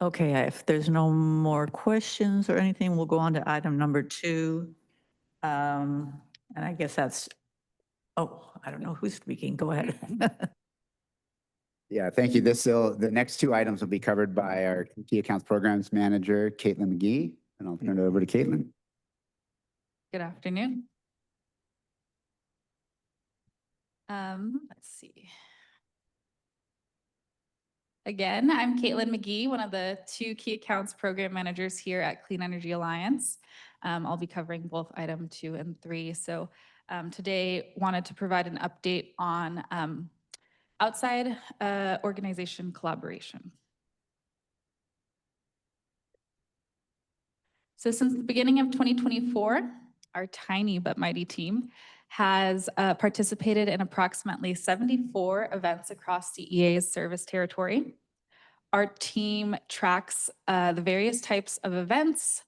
Okay, if there's no more questions or anything, we'll go on to item number 2. And I guess that's, I don't know who's speaking. Go ahead. Yeah, thank you. The next 2 items will be covered by our Key Accounts Programs Manager, Caitlin McGee, and I'll turn it over to Caitlin. Good afternoon. Let's see. Again, I'm Caitlin McGee, one of the 2 Key Accounts Program Managers here at Clean Energy Alliance. I'll be covering both item 2 and 3. So today wanted to provide an update on outside organization collaboration. So since the beginning of 2024, our tiny but mighty team has participated in approximately 74 events across CEA's service territory. Our team tracks the various types of events,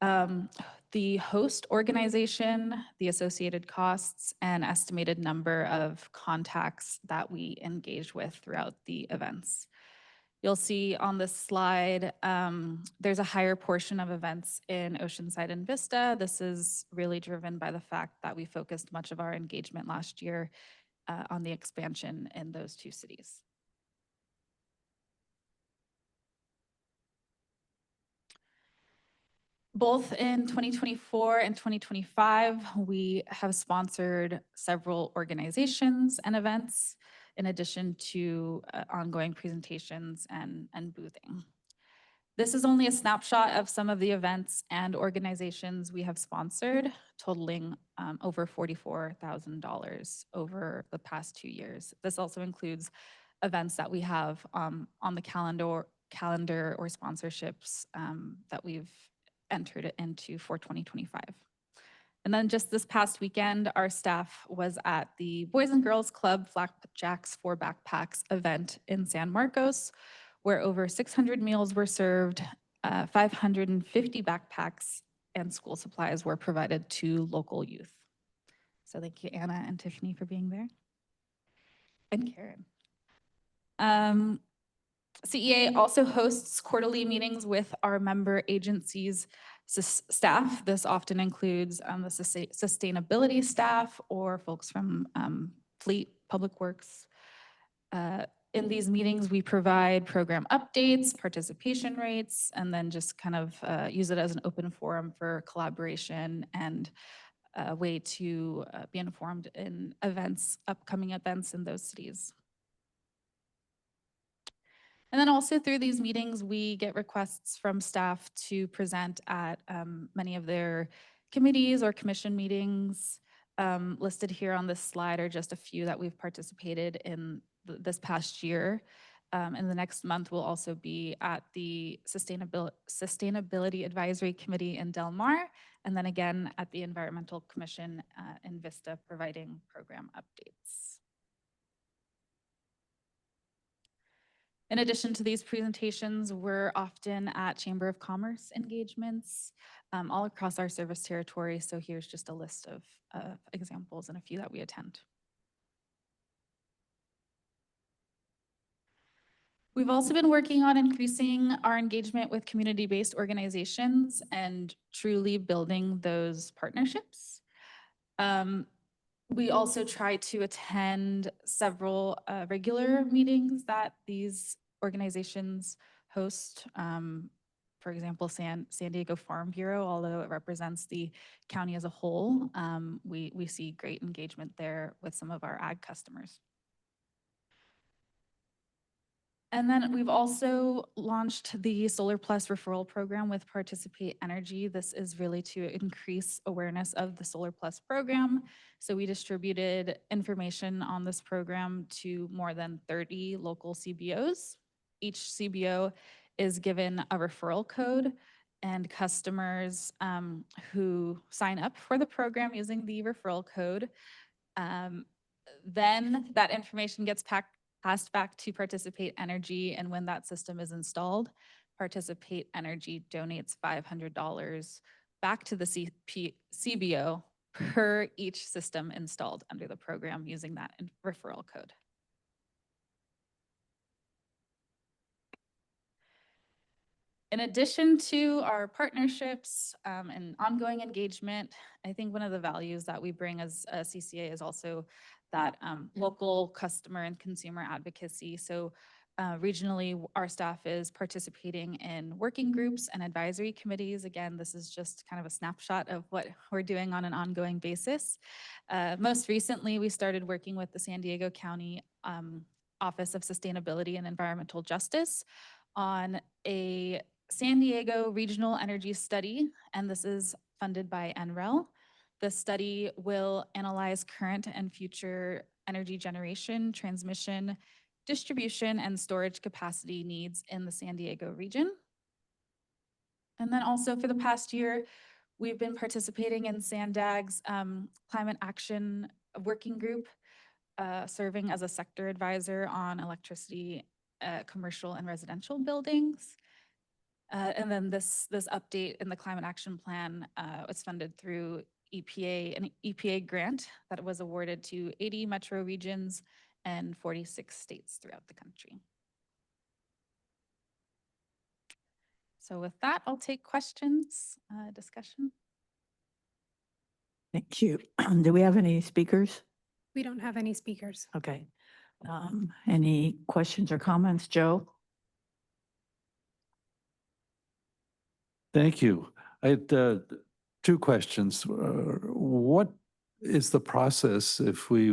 the host organization, the associated costs, and estimated number of contacts that we engage with throughout the events. You'll see on this slide, there's a higher portion of events in Oceanside and Vista. This is really driven by the fact that we focused much of our engagement last year on the expansion in those 2 cities. Both in 2024 and 2025, we have sponsored several organizations and events, in addition to ongoing presentations and boothing. This is only a snapshot of some of the events and organizations we have sponsored, totaling over $44,000 over the past 2 years. This also includes events that we have on the calendar or sponsorships that we've entered into for 2025. And then just this past weekend, our staff was at the Boys and Girls Club Flapjacks for Backpacks event in San Marcos, where over 600 meals were served, 550 backpacks and school supplies were provided to local youth. So thank you, Anna and Tiffany, for being there. And Karen. CEA also hosts quarterly meetings with our member agencies' staff. This often includes the sustainability staff or folks from Fleet Public Works. In these meetings, we provide program updates, participation rates, and then just kind of use it as an open forum for collaboration and a way to be informed in upcoming events in those cities. And then also through these meetings, we get requests from staff to present at many of their committees or commission meetings. Listed here on this slide are just a few that we've participated in this past year. In the next month, we'll also be at the Sustainability Advisory Committee in Del Mar, and then again at the Environmental Commission in Vista, providing program updates. In addition to these presentations, we're often at Chamber of Commerce engagements all across our service territory. So here's just a list of examples and a few that we attend. We've also been working on increasing our engagement with community-based organizations and truly building those partnerships. We also try to attend several regular meetings that these organizations host. For example, San Diego Farm Bureau, although it represents the county as a whole, we see great engagement there with some of our ag customers. And then we've also launched the Solar Plus referral program with Participate Energy. This is really to increase awareness of the Solar Plus program. So we distributed information on this program to more than 30 local CBOs. Each CBO is given a referral code, and customers who sign up for the program using the referral code, then that information gets passed back to Participate Energy, and when that system is installed, Participate Energy donates $500 back to the CBO per each system installed under the program using that referral code. In addition to our partnerships and ongoing engagement, I think one of the values that we bring as a CCA is also that local customer and consumer advocacy. So regionally, our staff is participating in working groups and advisory committees. Again, this is just kind of a snapshot of what we're doing on an ongoing basis. Most recently, we started working with the San Diego County Office of Sustainability and Environmental Justice on a San Diego Regional Energy Study, and this is funded by NREL. The study will analyze current and future energy generation, transmission, distribution, and storage capacity needs in the San Diego region. And then also for the past year, we've been participating in SANDAG's Climate Action Working Group, serving as a sector advisor on electricity, commercial and residential buildings. And then this update in the Climate Action Plan was funded through EPA, an EPA grant that was awarded to 80 metro regions and 46 states throughout the country. So with that, I'll take questions, discussion. Thank you. Do we have any speakers? We don't have any speakers. Okay. Any questions or comments, Joe? Thank you. I had two questions. What is the process if we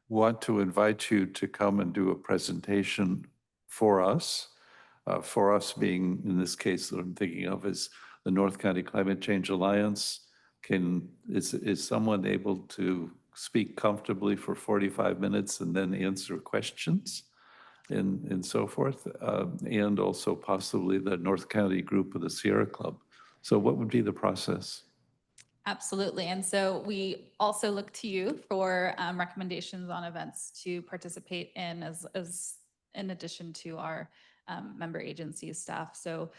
want to invite you to come and do a presentation for us? For us being, in this case, that I'm thinking of is the North County Climate Change Alliance. Is someone able to speak comfortably for 45 minutes and then answer questions and so forth? And also possibly the North County group of the Sierra Club. So what would be the process? Absolutely. And so we also look to you for recommendations on events to participate in as in addition to our member agencies staff. So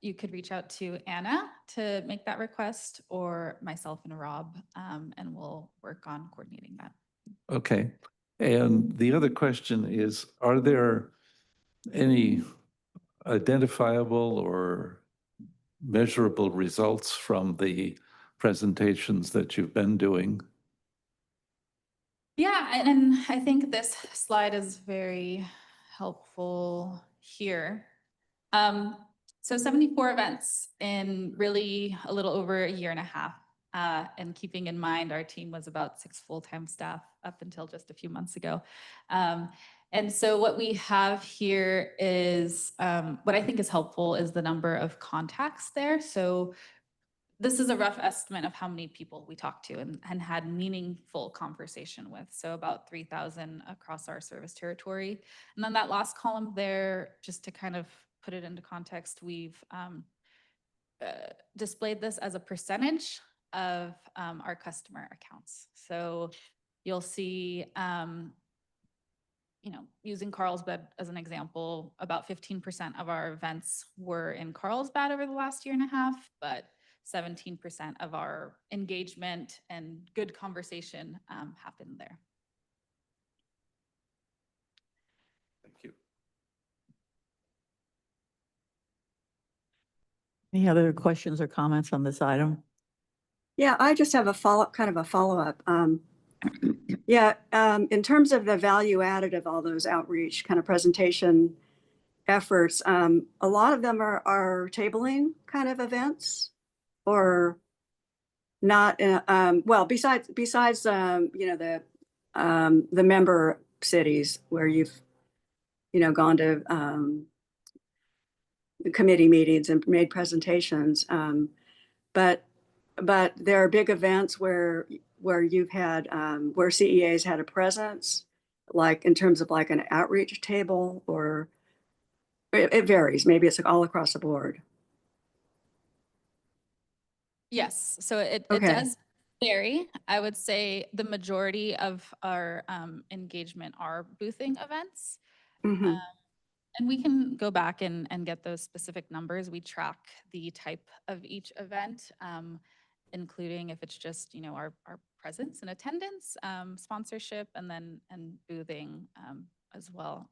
you could reach out to Anna to make that request, or myself and Rob, and we'll work on coordinating that. Okay. And the other question is, are there any identifiable or measurable results from the presentations that you've been doing? Yeah, and I think this slide is very helpful here. So 74 events in really a little over a year and a half. And keeping in mind, our team was about 6 full-time staff up until just a few months ago. And so what we have here is, what I think is helpful is the number of contacts there. So this is a rough estimate of how many people we talked to and had meaningful conversation with. So about 3,000 across our service territory. And then that last column there, just to kind of put it into context, we've displayed this as a percentage of our customer accounts. So you'll see, using Carlsbad as an example, about 15% of our events were in Carlsbad over the last year and a half, but 17% of our engagement and good conversation happened there. Thank you. Any other questions or comments on this item? Yeah, I just have a follow-up. Yeah, in terms of the value added of all those outreach kind of presentation efforts, a lot of them are tabling kind of events or not, well, besides, you know, the member cities where you've, you know, gone to, committee meetings and made presentations. But there are big events where you've had, where CEA's had a presence, like in terms of like an outreach table, or it varies. Maybe it's all across the board. Yes, so it Okay. does vary. I would say the majority of our engagement are boothing events. Mhm. And we can go back and get those specific numbers. We track the type of each event, including if it's just, you know, our presence and attendance, sponsorship, and then boothing as well.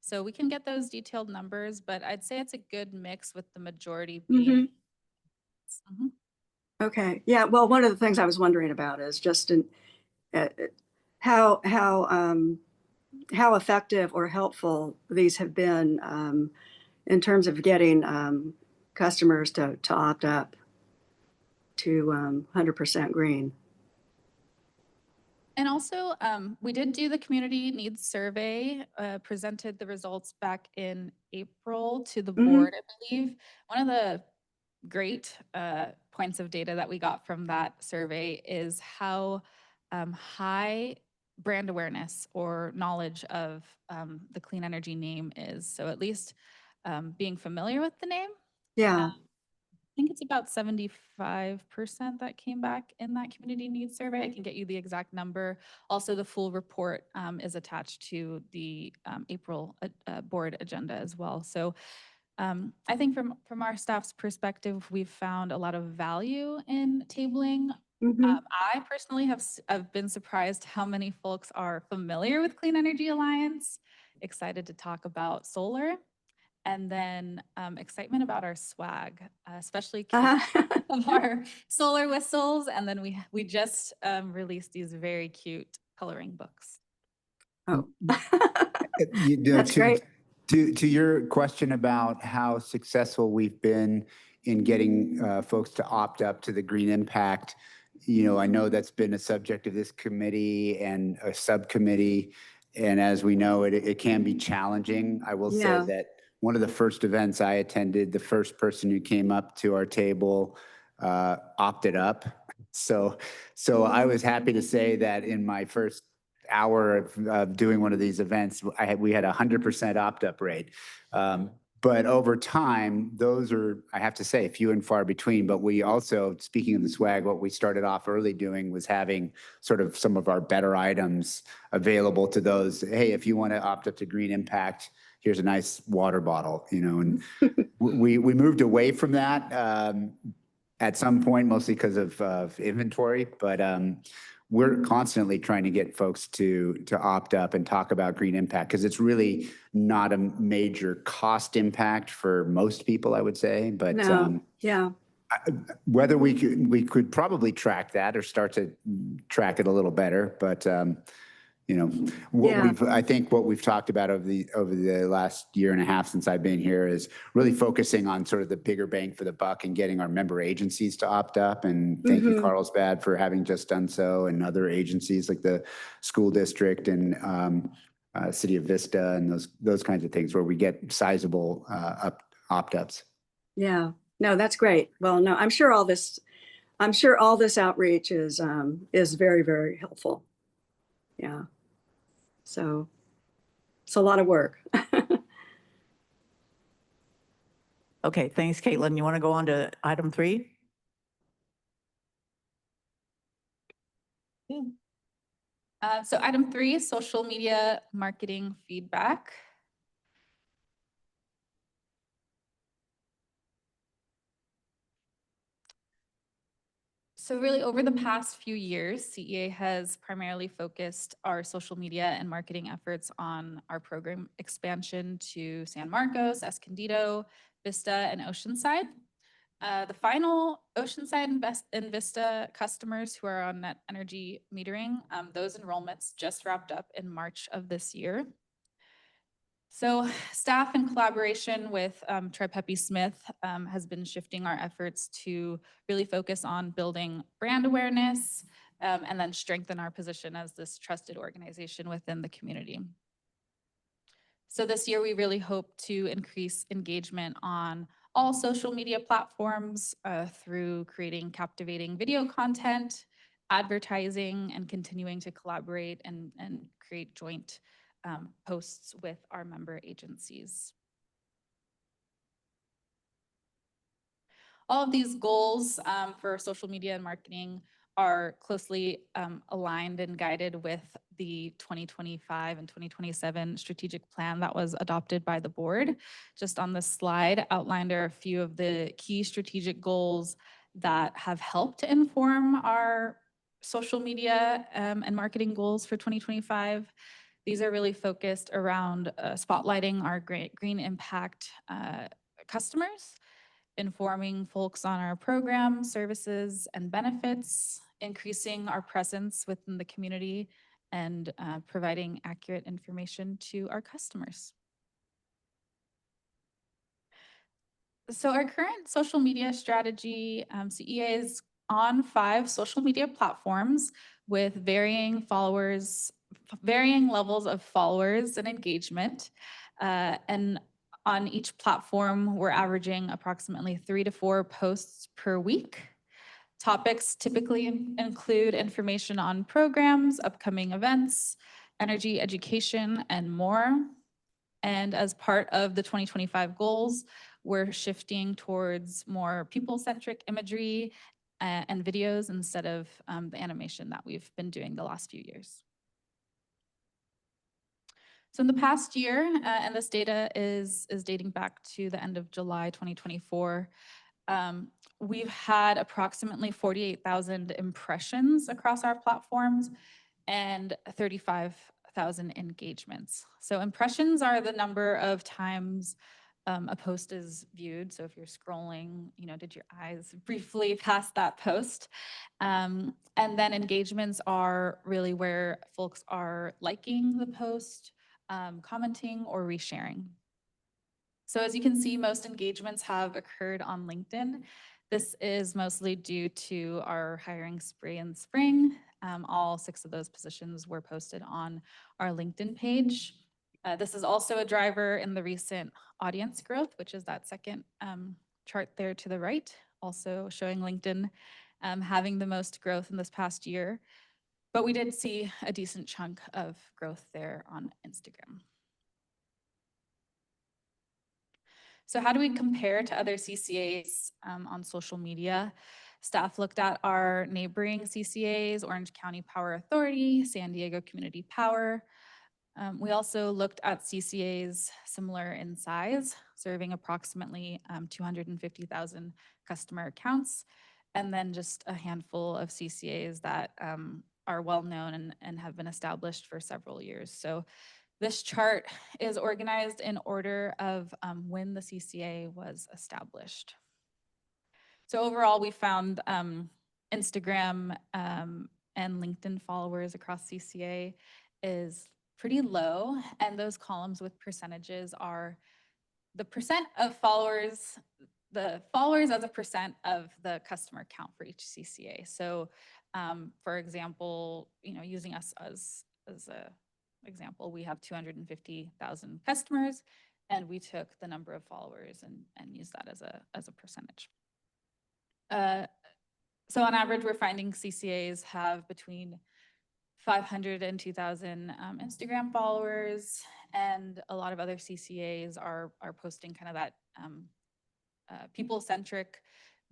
So we can get those detailed numbers, but I'd say it's a good mix with the majority being. Mhm. Okay. Yeah. Well, one of the things I was wondering about is just uh, how effective or helpful these have been in terms of getting customers to opt up to 100% green. And also, we did do the community needs survey, presented the results back in April to the board, I believe. One of the great points of data that we got from that survey is how high brand awareness or knowledge of the clean energy name is. So at least being familiar with the name. Yeah. I think it's about 75% that came back in that community needs survey. I can get you the exact number. Also, the full report is attached to the April board agenda as well. So I think from our staff's perspective, we've found a lot of value in tabling. I personally have been surprised how many folks are familiar with Clean Energy Alliance, excited to talk about solar, and then excitement about our swag, especially of our solar whistles. And then we just released these very cute coloring books. Oh, You know, that's great. To your question about how successful we've been in getting folks to opt up to the Green Impact, you know, I know that's been a subject of this committee and a subcommittee. And as we know, it can be challenging. I will say Yeah. that one of the first events I attended, the first person who came up to our table opted up. So I was happy to say that in my first hour of doing one of these events, we had 100% opt-up rate. But over time, those are, I have to say, few and far between. But we also, speaking of the swag, what we started off early doing was having sort of some of our better items available to those. Hey, if you want to opt up to Green Impact, here's a nice water bottle, you know. And we moved away from that at some point, mostly because of inventory. But we're constantly trying to get folks to opt up and talk about Green Impact, because it's really not a major cost impact for most people, I would say. But No. Yeah. whether we could probably track that or start to track it a little better. But you know, I think what we've talked about over the last year and a half since I've been here is really focusing on sort of the bigger bang for the buck and getting our member agencies to opt up. And thank you, Carlsbad, for having just done so, and other agencies like the school district and City of Vista and those kinds of things where we get sizable opt-ups. Yeah. No, that's great. Well, no, I'm sure all this outreach is very, very helpful. Yeah. So it's a lot of work. Okay, thanks, Caitlin. You want to go on to item 3? So item 3, social media marketing feedback. So really over the past few years, CEA has primarily focused our social media and marketing efforts on our program expansion to San Marcos, Escondido, Vista, and Oceanside. The final Oceanside and Vista customers who are on net energy metering, those enrollments just wrapped up in March of this year. So staff in collaboration with Tripepi Smith has been shifting our efforts to really focus on building brand awareness and then strengthen our position as this trusted organization within the community. So this year, we really hope to increase engagement on all social media platforms through creating captivating video content, advertising, and continuing to collaborate and create joint posts with our member agencies. All of these goals for social media and marketing are closely aligned and guided with the 2025 and 2027 strategic plan that was adopted by the board. Just on this slide, outlined are a few of the key strategic goals that have helped inform our social media and marketing goals for 2025. These are really focused around spotlighting our green impact customers, informing folks on our programs, services, and benefits, increasing our presence within the community, and providing accurate information to our customers. So our current social media strategy, CEA is on 5 social media platforms with varying levels of followers and engagement. And on each platform, we're averaging approximately 3 to 4 posts per week. Topics typically include information on programs, upcoming events, energy education, and more. And as part of the 2025 goals, we're shifting towards more people-centric imagery and videos instead of the animation that we've been doing the last few years. So in the past year, and this data is dating back to the end of July 2024, we've had approximately 48,000 impressions across our platforms and 35,000 engagements. So impressions are the number of times a post is viewed. So if you're scrolling, did your eyes briefly pass that post? And then engagements are really where folks are liking the post, commenting, or resharing. So as you can see, most engagements have occurred on LinkedIn. This is mostly due to our hiring spree in spring. All 6 of those positions were posted on our LinkedIn page. This is also a driver in the recent audience growth, which is that second chart there to the right, also showing LinkedIn having the most growth in this past year. But we did see a decent chunk of growth there on Instagram. So how do we compare to other CCAs on social media? Staff looked at our neighboring CCAs, Orange County Power Authority, San Diego Community Power. We also looked at CCAs similar in size, serving approximately 250,000 customer accounts, and then just a handful of CCAs that are well-known and have been established for several years. So this chart is organized in order of when the CCA was established. So overall, we found Instagram and LinkedIn followers across CCA is pretty low, and those columns with percentages are the percent of followers, the followers as a percent of the customer count for each CCA. So for example, using us as a example, we have 250,000 customers, and we took the number of followers and used that as a percentage. So on average, we're finding CCAs have between 500 and 2,000 Instagram followers, and a lot of other CCAs are posting kind of that people-centric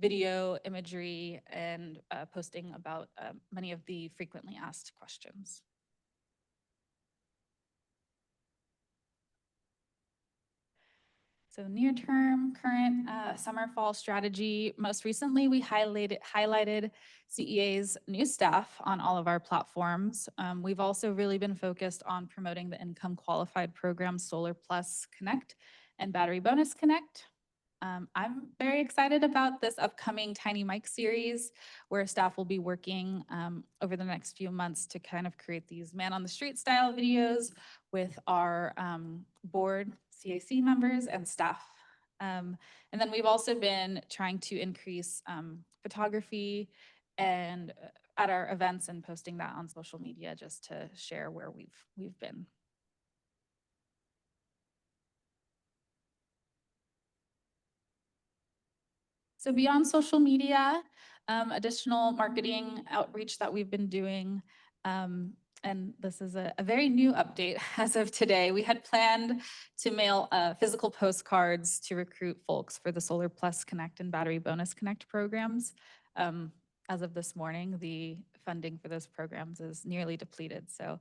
video imagery and posting about many of the frequently asked questions. So near term, current summer fall strategy. Most recently, we highlighted CEA's new staff on all of our platforms. We've also really been focused on promoting the income qualified program Solar Plus Connect and Battery Bonus Connect. I'm very excited about this upcoming Tiny Mike series, where staff will be working over the next few months to kind of create these man on the street style videos with our board CAC members and staff. And then we've also been trying to increase photography and at our events and posting that on social media just to share where we've been. So beyond social media, additional marketing outreach that we've been doing, and this is a very new update as of today. We had planned to mail physical postcards to recruit folks for the Solar Plus Connect and Battery Bonus Connect programs. As of this morning, the funding for those programs is nearly depleted. So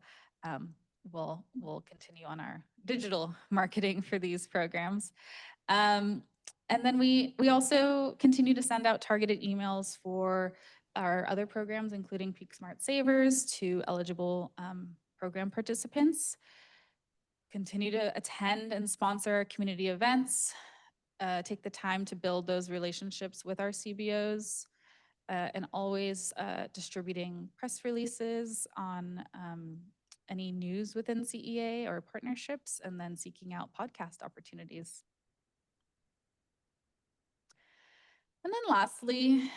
we'll continue on our digital marketing for these programs. And then we also continue to send out targeted emails for our other programs, including Peak Smart Savers, to eligible program participants. Continue to attend and sponsor our community events. Take the time to build those relationships with our CBOs, and always distributing press releases on any news within CEA or partnerships, and then seeking out podcast opportunities. And then lastly,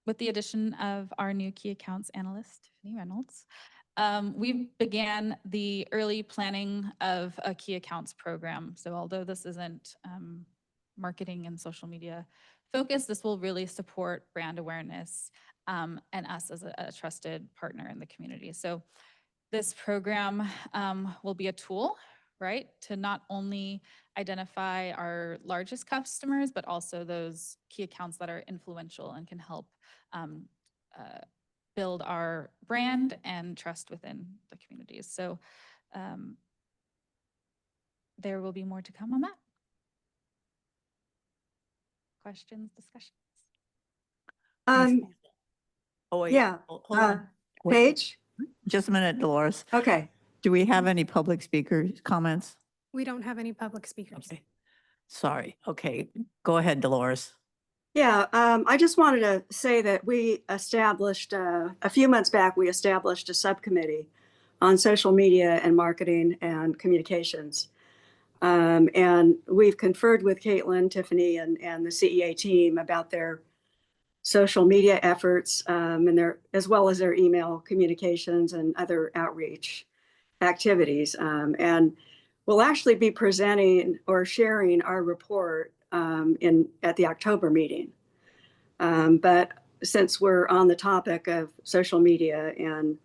with the addition of our new key accounts analyst, Tiffany Reynolds, we began the early planning of a key accounts program. So although this isn't marketing and social media focused, this will really support brand awareness and us as a trusted partner in the community. So this program will be a tool, right, to not only identify our largest customers, but also those key accounts that are influential and can help build our brand and trust within the communities. So there will be more to come on that. Questions, discussions? Oh, wait. Yeah, Hold on. Wait, Paige? just a minute, Dolores. Okay. Do we have any public speaker comments? We don't have any public speakers. Okay. Sorry. Okay, go ahead, Dolores. Yeah, I just wanted to say that we established, a few months back, we established a subcommittee on social media and marketing and communications. And we've conferred with Caitlin, Tiffany, and the CEA team about their social media efforts, and as well as their email communications and other outreach activities. And we'll actually be presenting or sharing our report at the October meeting. But since we're on the topic of social media and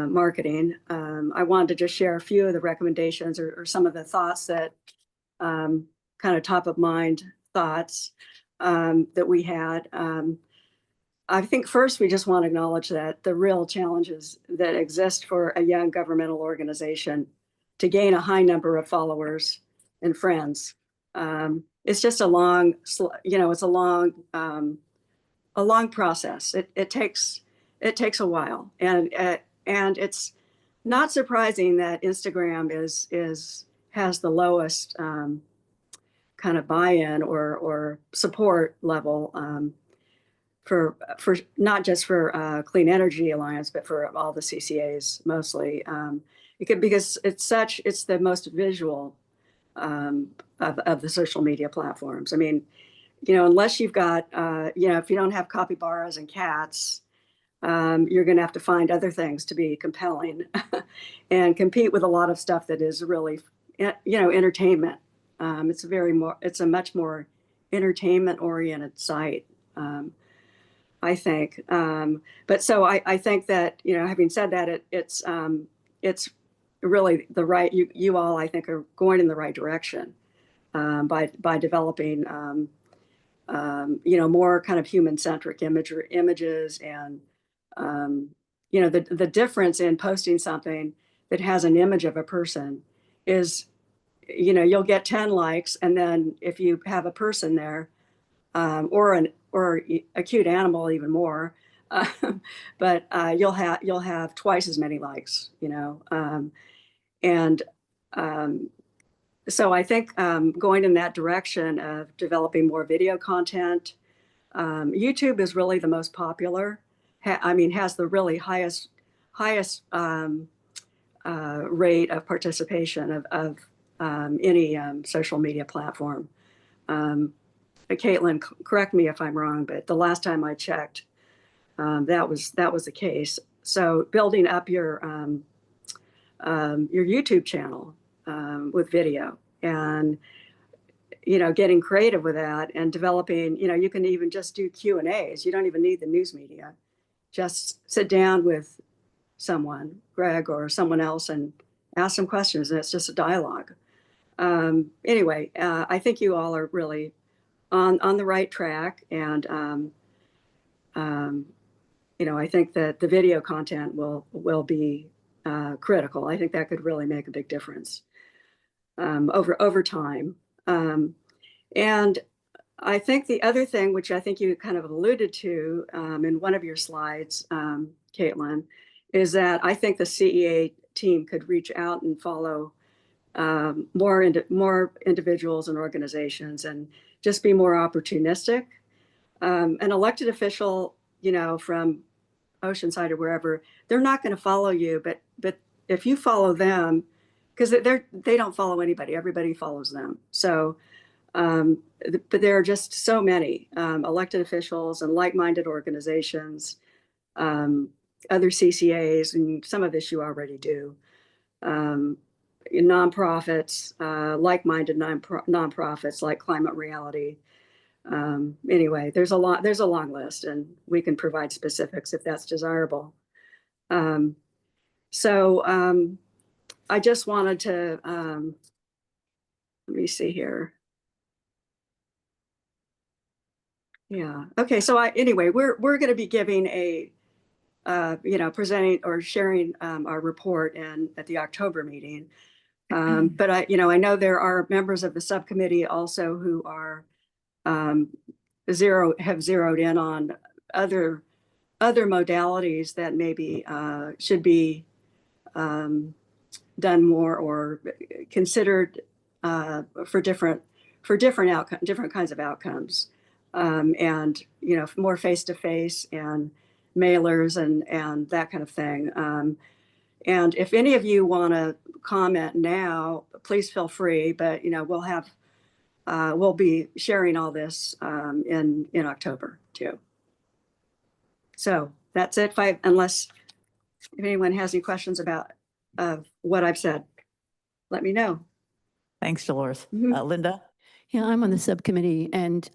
marketing, I wanted to just share a few of the recommendations or some of the thoughts that kind of top of mind thoughts that we had. I think first we just want to acknowledge that the real challenges that exist for a young governmental organization to gain a high number of followers and friends. It's just a long, it's a long process. It takes a while, and it's not surprising that Instagram has the lowest kind of buy-in or support level for not just for Clean Energy Alliance, but for all the CCAs mostly. Because it's the most visual of the social media platforms. I mean, unless you've got, if you don't have capybaras and cats, you're going to have to find other things to be compelling and compete with a lot of stuff that is really, entertainment. It's a much more entertainment oriented site, I think. But so I think that, having said that, it's really the right, you all, I think, are going in the right direction by developing, more kind of human-centric images and, the difference in posting something that has an image of a person is, you'll get 10 likes, and then if you have a person there, or a cute animal, even more, but you'll have twice as many likes, and So I think going in that direction of developing more video content, YouTube is really the most popular. Has the really highest rate of participation of any social media platform. Caitlin, correct me if I'm wrong, but the last time I checked, that was the case. So building up your YouTube channel with video, and getting creative with that and developing. You can even just do Q&As. You don't even need the news media. Just sit down with someone, Greg or someone else, and ask some questions, and it's just a dialogue. Anyway, I think you all are really on the right track, and I think that the video content will be critical. I think that could really make a big difference over time. And I think the other thing, which I think you kind of alluded to in one of your slides, Caitlin, is that I think the CEA team could reach out and follow more individuals and organizations, and just be more opportunistic. An elected official, from Oceanside or wherever, they're not going to follow you, but if you follow them, because they don't follow anybody, everybody follows them. So, but there are just so many elected officials and like-minded organizations, other CCAs, and some of this you already do. Nonprofits, like-minded nonprofits like Climate Reality. Anyway, there's a long list, and we can provide specifics if that's desirable. So I just wanted to, let me see here. Yeah. Okay. So anyway, we're going to be giving a, presenting or sharing our report at the October meeting. But I know there are members of the subcommittee also who are have zeroed in on other modalities that maybe should be done more or considered for different kinds of outcomes, and more face-to-face and mailers and that kind of thing. And if any of you want to comment now, please feel free. But we'll be sharing all this in October too. So that's it. Unless if anyone has any questions about what I've said, let me know. Thanks, Dolores. Linda? Yeah, I'm on the subcommittee, and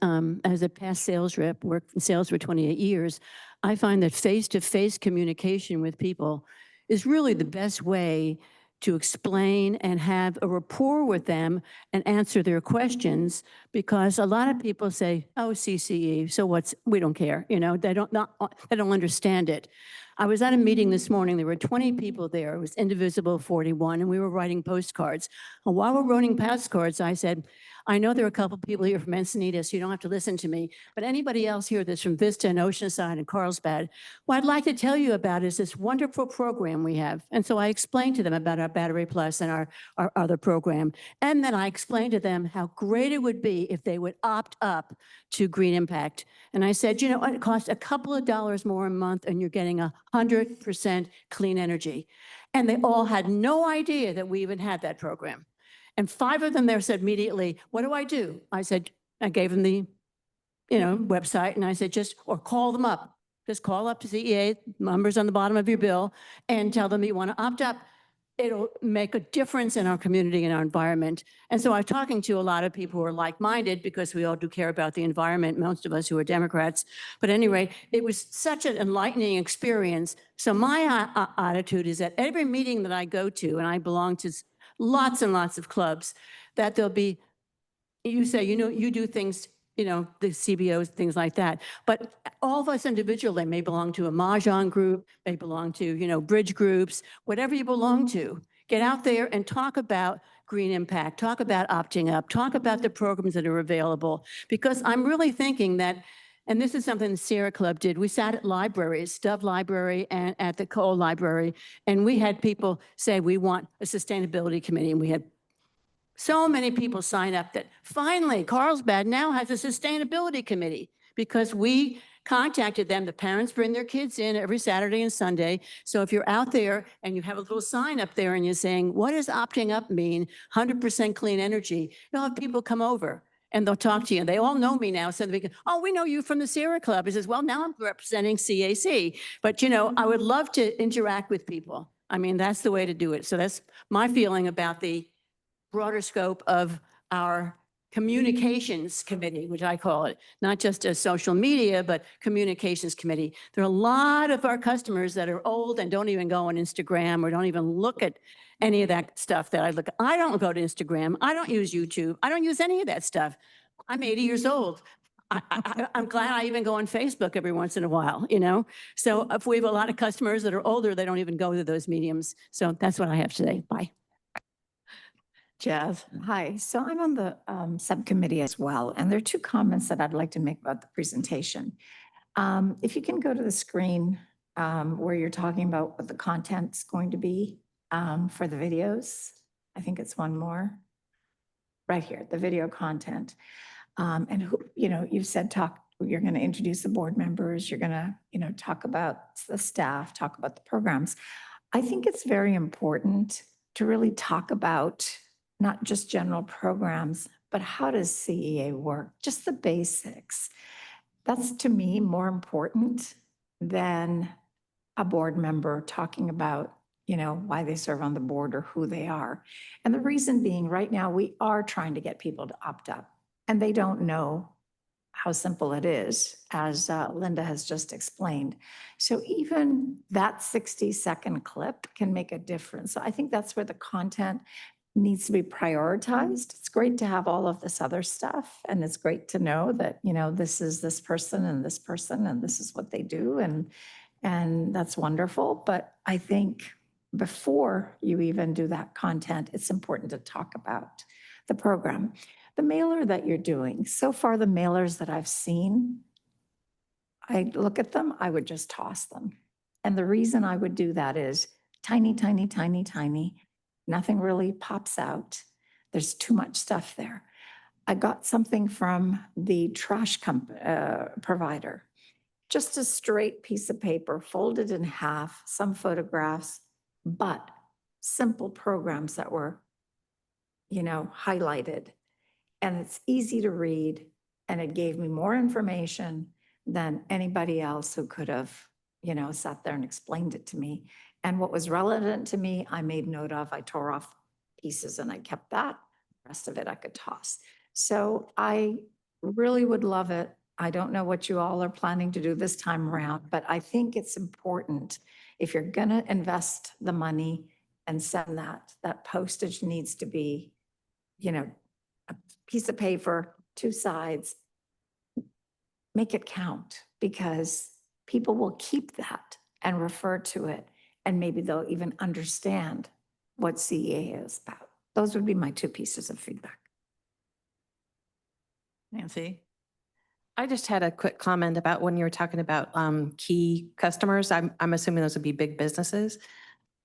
as a past sales rep, worked in sales for 28 years, I find that face-to-face communication with people is really the best way to explain and have a rapport with them and answer their questions, because a lot of people say, oh, CCE, so we don't care, they don't understand it. I was at a meeting this morning, there were 20 people there, it was Indivisible 41, and we were writing postcards. And while we're writing postcards, I said, I know there are a couple people here from Encinitas, so you don't have to listen to me, but anybody else here that's from Vista and Oceanside and Carlsbad, what I'd like to tell you about is this wonderful program we have. And so I explained to them about our Battery Plus and our other program. And then I explained to them how great it would be if they would opt up to Green Impact. And I said, it costs a couple of dollars more a month and you're getting 100% clean energy. And they all had no idea that we even had that program. And 5 of them there said immediately, what do I do? I said, I gave them the, website, and I said, or call them up. Just call up to CEA, numbers on the bottom of your bill, and tell them you want to opt up. It'll make a difference in our community and our environment. And so I'm talking to a lot of people who are like-minded, because we all do care about the environment, most of us who are Democrats. But anyway, it was such an enlightening experience. So my attitude is that every meeting that I go to, and I belong to lots and lots of clubs, that there'll be, you say, you do things, the CBOs, things like that. But all of us individually may belong to a Mahjong group, may belong to, bridge groups, whatever you belong to. Get out there and talk about Green Impact, talk about opting up, talk about the programs that are available. Because I'm really thinking that, and this is something the Sierra Club did. We sat at libraries, Dove Library and at the Cole Library, and we had people say, we want a sustainability committee. And we had So many people sign up that finally Carlsbad now has a sustainability committee because we contacted them. The parents bring their kids in every Saturday and Sunday. So if you're out there and you have a little sign up there and you're saying, what does opting up mean? 100% clean energy. You'll have people come over and they'll talk to you. They all know me now. So they go, oh, we know you from the Sierra Club. He says, well, now I'm representing CAC. But, you know, I would love to interact with people. I mean, that's the way to do it. So that's my feeling about the broader scope of our communications committee, which I call it, not just a social media, but communications committee. There are a lot of our customers that are old and don't even go on Instagram or don't even look at any of that stuff that I look at. I don't go to Instagram. I don't use YouTube. I don't use any of that stuff. I'm 80 years old. I'm glad I even go on Facebook every once in a while, you know? So if we have a lot of customers that are older, they don't even go to those mediums. So that's what I have today. Bye. Jazz? Hi, so I'm on the subcommittee as well, and there are two comments that I'd like to make about the presentation. If you can go to the screen where you're talking about what the content's going to be for the videos. I think it's one more. Right here, the video content. And who, you know, you've said you're going to introduce the board members, you're going to, you know, talk about the staff, talk about the programs. I think it's very important to really talk about not just general programs, but how does CEA work? Just the basics. That's to me more important than a board member talking about, you know, why they serve on the board or who they are. And the reason being right now, we are trying to get people to opt up and they don't know how simple it is, as Linda has just explained. So even that 60-second clip can make a difference. So I think that's where the content needs to be prioritized. It's great to have all of this other stuff. And it's great to know that, you know, this is this person and this person and this is what they do. And that's wonderful. But I think before you even do that content, it's important to talk about the program. The mailer that you're doing, so far the mailers that I've seen, I look at them, I would just toss them. And the reason I would do that is tiny, tiny, tiny, tiny. Nothing really pops out. There's too much stuff there. I got something from the trash provider, just a straight piece of paper, folded in half, some photographs, but simple programs that were, you know, highlighted. And it's easy to read, and it gave me more information than anybody else who could have, you know, sat there and explained it to me. And what was relevant to me, I made note of. I tore off pieces and I kept that. The rest of it I could toss. So I really would love it. I don't know what you all are planning to do this time around, but I think it's important if you're going to invest the money and send that postage needs to be, you know, a piece of paper, 2 sides. Make it count because people will keep that and refer to it. And maybe they'll even understand what CEA is about. Those would be my 2 pieces of feedback. Nancy? I just had a quick comment about when you were talking about key customers. I'm assuming those would be big businesses.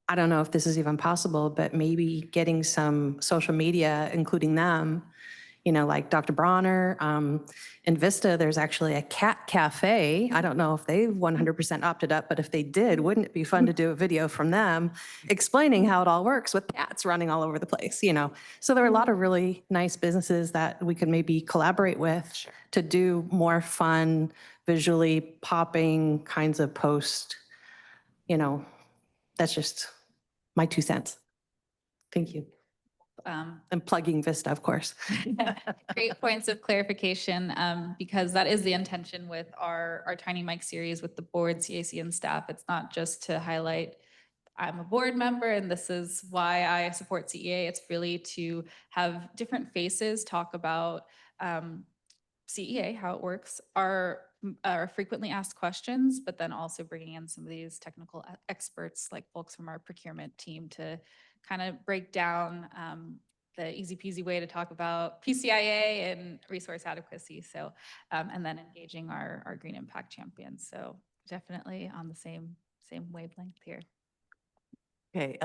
I don't know if this is even possible, but maybe getting some social media, including them, you know, like Dr. Bronner. In Vista, there's actually a cat cafe. I don't know if they've 100% opted up, but if they did, wouldn't it be fun to do a video from them explaining how it all works with cats running all over the place, you know? So there are a lot of really nice businesses that we could maybe collaborate with to do more fun, visually popping kinds of posts. You know, that's just my 2 cents. Thank you. And plugging Vista, of course. Great points of clarification, because that is the intention with our Tiny Mic series with the board, CAC, and staff. It's not just to highlight I'm a board member and this is why I support CEA. It's really to have different faces talk about CEA, how it works, our frequently asked questions, but then also bringing in some of these technical experts like folks from our procurement team to kind of break down the easy peasy way to talk about PCIA and resource adequacy. So, and then engaging our green impact champions. So definitely on the same wavelength here. Okay,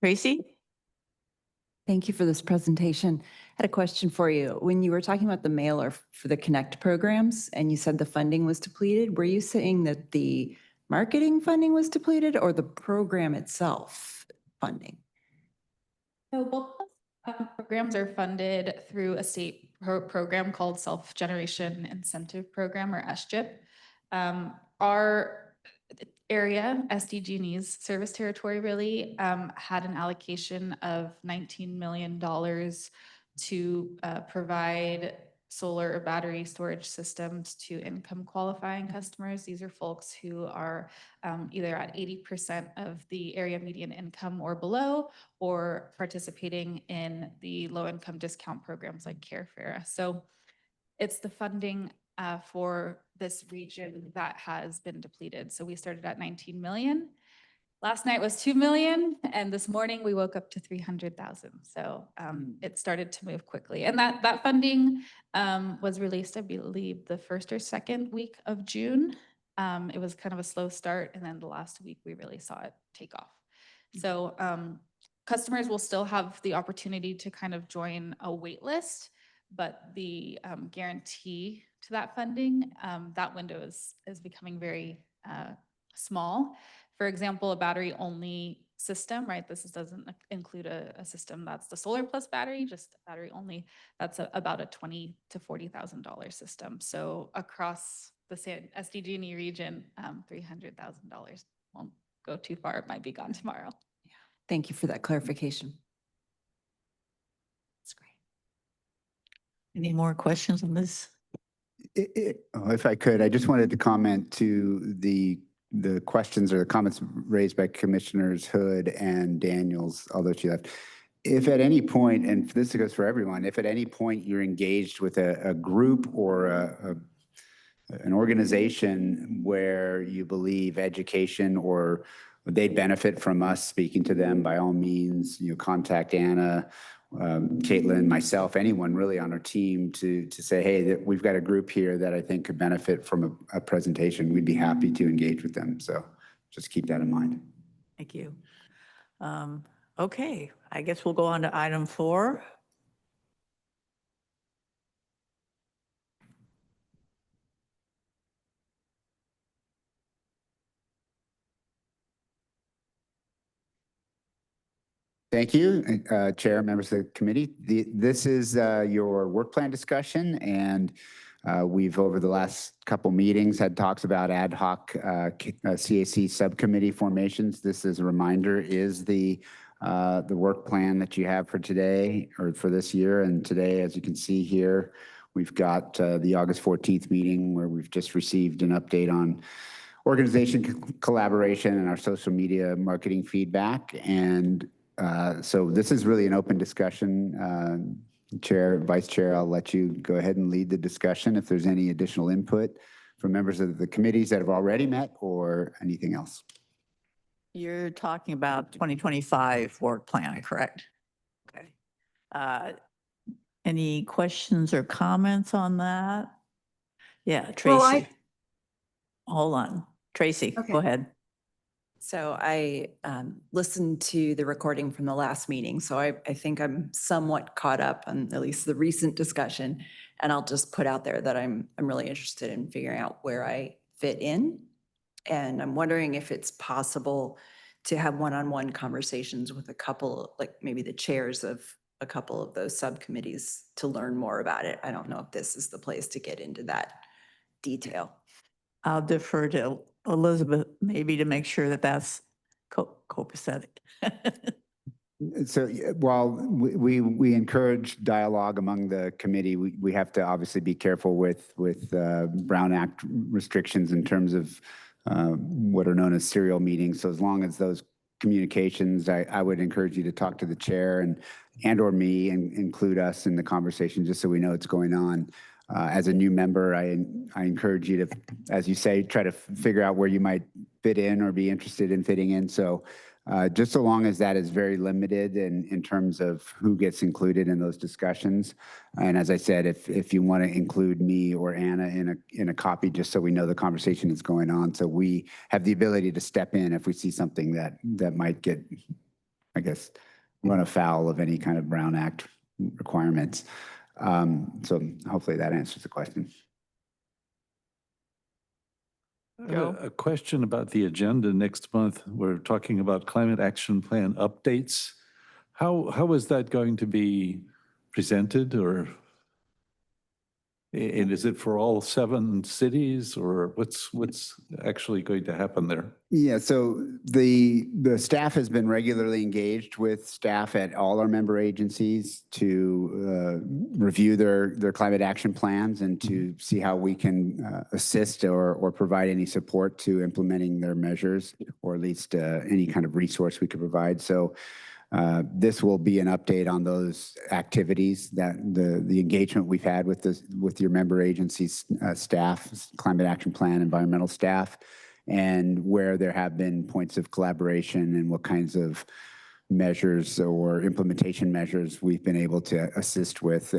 Tracy? Thank you for this presentation. I had a question for you. When you were talking about the mailer for the Connect programs and you said the funding was depleted, were you saying that the marketing funding was depleted or the program itself funding? So both programs are funded through a state program called Self-Generation Incentive Program, or SGIP. Our area, SDG&E's service territory really, had an allocation of $19 million to provide solar or battery storage systems to income qualifying customers. These are folks who are either at 80% of the area median income or below, or participating in the low income discount programs like CareFair. So it's the funding for this region that has been depleted. So we started at 19 million. Last night was 2 million, and this morning we woke up to 300,000. So it started to move quickly. And that funding was released, I believe, the first or second week of June. It was kind of a slow start, and then the last week we really saw it take off. So customers will still have the opportunity to kind of join a wait list, but the guarantee to that funding, that window is becoming very small. For example, a battery-only system, right? This doesn't include a system that's the solar plus battery, just battery only. That's about a $20,000 to $40,000 system. So across the SDG&E region, $300,000 won't go too far. It might be gone tomorrow. Yeah. Thank you for that clarification. That's great. Any more questions on this? If I could, I just wanted to comment to the questions or the comments raised by Commissioners Hood and Daniels, although she left. If at any point, and this goes for everyone, if at any point you're engaged with a group or an organization where you believe education or they'd benefit from us speaking to them, by all means, contact Anna, Caitlin, myself, anyone really on our team to say, hey, that we've got a group here that I think could benefit from a presentation. We'd be happy to engage with them. So just keep that in mind. Thank you. Okay, I guess we'll go on to item 4. Thank you, Chair, members of the committee. This is your work plan discussion, and we've, over the last couple meetings, had talks about ad hoc CAC subcommittee formations. This, as a reminder, is the work plan that you have for today, or for this year. And today, as you can see here, we've got the August 14th meeting where we've just received an update on organization collaboration and our social media marketing feedback. And so this is really an open discussion. Chair, Vice Chair, I'll let you go ahead and lead the discussion if there's any additional input from members of the committees that have already met or anything else. You're talking about 2025 work plan, correct? Okay. Any questions or comments on that? Yeah, Tracy. Well, Hold on. Tracy, Okay. go ahead. So I listened to the recording from the last meeting, so I think I'm somewhat caught up on at least the recent discussion. And I'll just put out there that I'm really interested in figuring out where I fit in. And I'm wondering if it's possible to have one-on-one conversations with a couple, like maybe the chairs of a couple of those subcommittees to learn more about it. I don't know if this is the place to get into that detail. I'll defer to Elizabeth, maybe, to make sure that that's copacetic. So while we encourage dialogue among the committee, we have to obviously be careful with Brown Act restrictions in terms of what are known as serial meetings. So as long as those communications, I would encourage you to talk to the chair and or me and include us in the conversation just so we know what's going on. As a new member, I encourage you to, as you say, try to figure out where you might fit in or be interested in fitting in. So just so long as that is very limited in terms of who gets included in those discussions. And as I said, if you want to include me or Anna in a copy, just so we know the conversation is going on, so we have the ability to step in if we see something that might get, I guess, run afoul of any kind of Brown Act requirements. So hopefully that answers the question. Joe? A question about the agenda next month. We're talking about climate action plan updates. How is that going to be presented, or and is it for all 7 cities, or what's actually going to happen there? Yeah, so the staff has been regularly engaged with staff at all our member agencies to review their climate action plans and to see how we can assist or provide any support to implementing their measures, or at least any kind of resource we could provide. So this will be an update on those activities, that the engagement we've had with your member agencies, staff, climate action plan, environmental staff, and where there have been points of collaboration and what kinds of measures or implementation measures we've been able to assist with.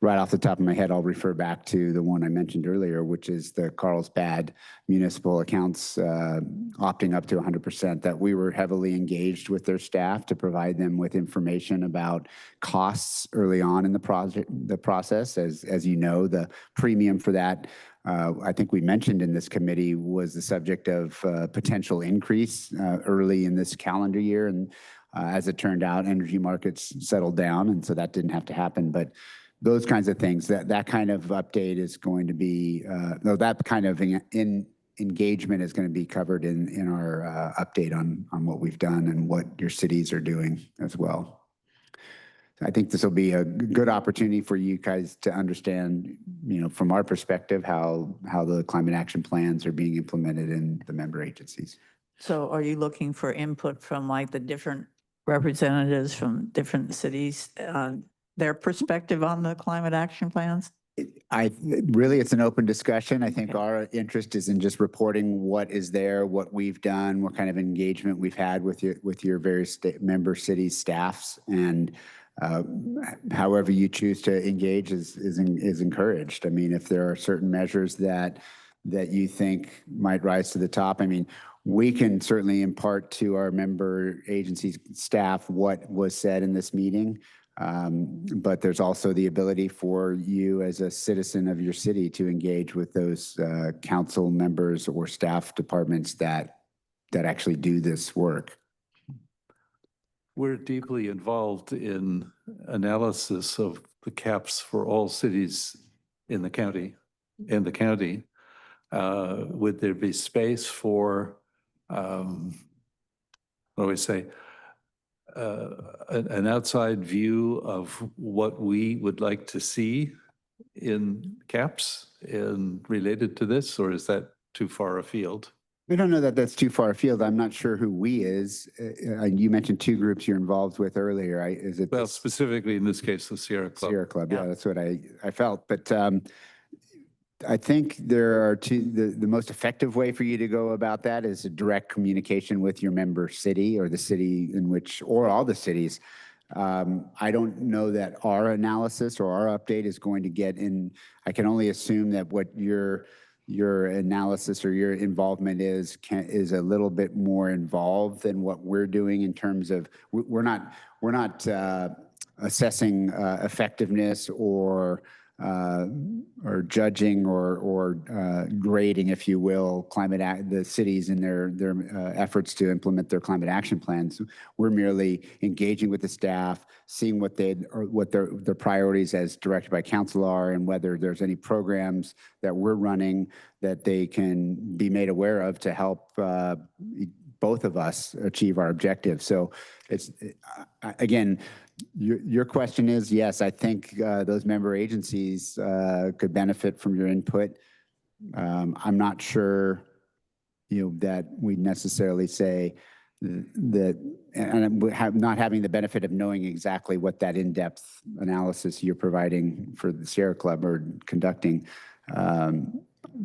Right off the top of my head, I'll refer back to the one I mentioned earlier, which is the Carlsbad municipal accounts opting up to 100%, that we were heavily engaged with their staff to provide them with information about costs early on in the process. As you know, the premium for that, I think we mentioned in this committee, was the subject of potential increase early in this calendar year. And as it turned out, energy markets settled down, and so that didn't have to happen. But those kinds of things, that kind of update is going to be, that kind of engagement is going to be covered in our update on what we've done and what your cities are doing as well. I think this will be a good opportunity for you guys to understand, from our perspective, how the climate action plans are being implemented in the member agencies. So are you looking for input from like the different representatives from different cities, their perspective on the climate action plans? Really, it's an open discussion. I think our interest is in just reporting what is there, what we've done, what kind of engagement we've had with your various member city staffs, and however you choose to engage is encouraged. I mean, if there are certain measures that you think might rise to the top, I mean, we can certainly impart to our member agency staff what was said in this meeting. But there's also the ability for you as a citizen of your city to engage with those council members or staff departments that actually do this work. We're deeply involved in analysis of the caps for all cities in the county. Would there be space for, what do we say, an outside view of what we would like to see in caps and related to this, or is that too far afield? We don't know that that's too far afield. I'm not sure who we is. You mentioned 2 groups you're involved with earlier. Is it? Well, specifically in this case, the Sierra Club. Sierra Club, yeah, that's what I felt. But I think there are 2, the most effective way for you to go about that is a direct communication with your member city, or the city in which, or all the cities. I don't know that our analysis or our update is going to get in. I can only assume that what your analysis or your involvement is a little bit more involved than what we're doing, in terms of we're not assessing effectiveness or judging or grading, if you will, the cities in their efforts to implement their climate action plans. We're merely engaging with the staff, seeing what their priorities as directed by council are, and whether there's any programs that we're running that they can be made aware of to help both of us achieve our objectives. So it's, again, your question is, yes, I think those member agencies could benefit from your input. I'm not sure, that we necessarily say that, and not having the benefit of knowing exactly what that in-depth analysis you're providing for the Sierra Club or conducting.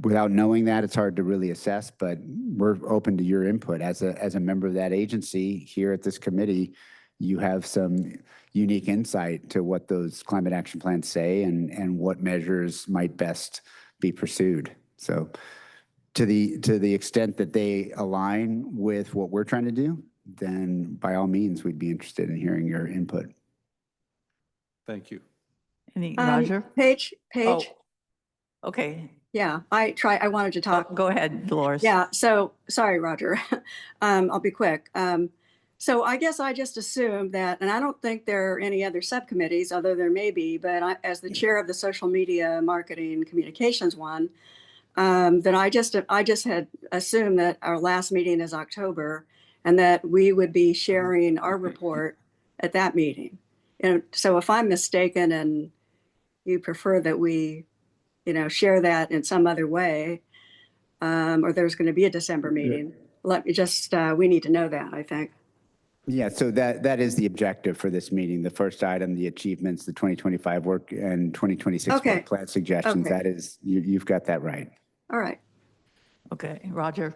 Without knowing that, it's hard to really assess, but we're open to your input. As a member of that agency here at this committee, you have some unique insight to what those climate action plans say and what measures might best be pursued. So to the extent that they align with what we're trying to do, then by all means, we'd be interested in hearing your input. Thank you. Any, Roger? Paige, Oh, okay. yeah, I wanted to Oh, talk. go ahead, Dolores. Yeah, so, sorry, Roger. I'll be quick. So I guess I just assumed that, and I don't think there are any other subcommittees, although there may be, but as the chair of the social media marketing communications one, that I just had assumed that our last meeting is October and that we would be sharing our report at that meeting. And so if I'm mistaken and you prefer that we, share that in some other way, or there's going to be a December meeting, let me just, we need to know that, I think. Yeah, so that is the objective for this meeting. The first item, the achievements, the 2025 work and 2026 Okay. work plan suggestions. Okay. That is, you've got that right. All right. Okay, Roger.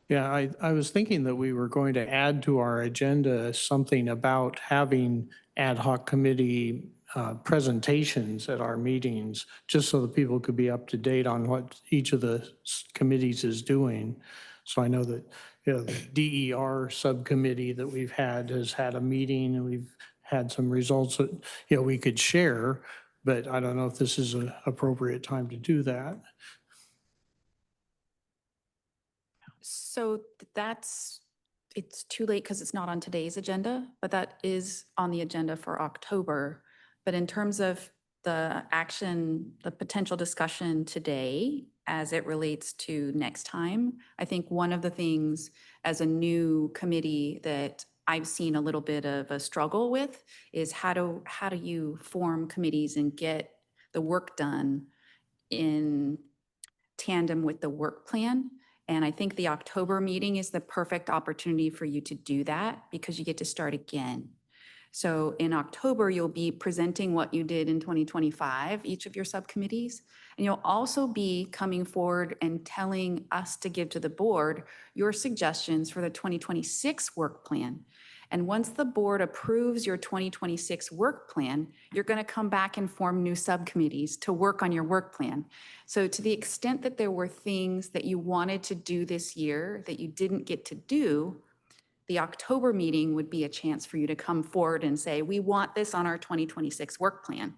Yeah, I was thinking that we were going to add to our agenda something about having ad hoc committee presentations at our meetings, just so that people could be up to date on what each of the committees is doing. So I know that, the DER subcommittee that we've had has had a meeting and we've had some results that, we could share, but I don't know if this is an appropriate time to do that. So it's too late because it's not on today's agenda, but that is on the agenda for October. But in terms of the action, the potential discussion today as it relates to next time, I think one of the things as a new committee that I've seen a little bit of a struggle with is how do you form committees and get the work done in tandem with the work plan. And I think the October meeting is the perfect opportunity for you to do that because you get to start again. So in October, you'll be presenting what you did in 2025, each of your subcommittees. And you'll also be coming forward and telling us to give to the board your suggestions for the 2026 work plan. And once the board approves your 2026 work plan, you're going to come back and form new subcommittees to work on your work plan. So to the extent that there were things that you wanted to do this year that you didn't get to do, the October meeting would be a chance for you to come forward and say, we want this on our 2026 work plan.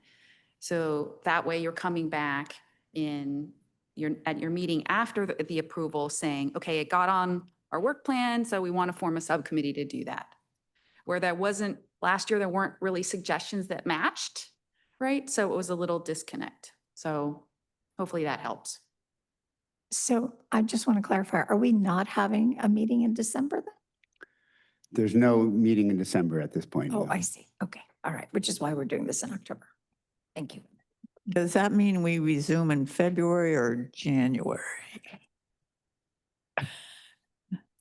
So that way you're coming back at your meeting after the approval saying, okay, it got on our work plan, so we want to form a subcommittee to do that. Where last year there weren't really suggestions that matched, right? So it was a little disconnect. So hopefully that helps. So I just want to clarify, are we not having a meeting in December then? There's no meeting in December at this point. Oh, no. I see. Okay. All right. Which is why we're doing this in October. Thank you. Does that mean we resume in February or January?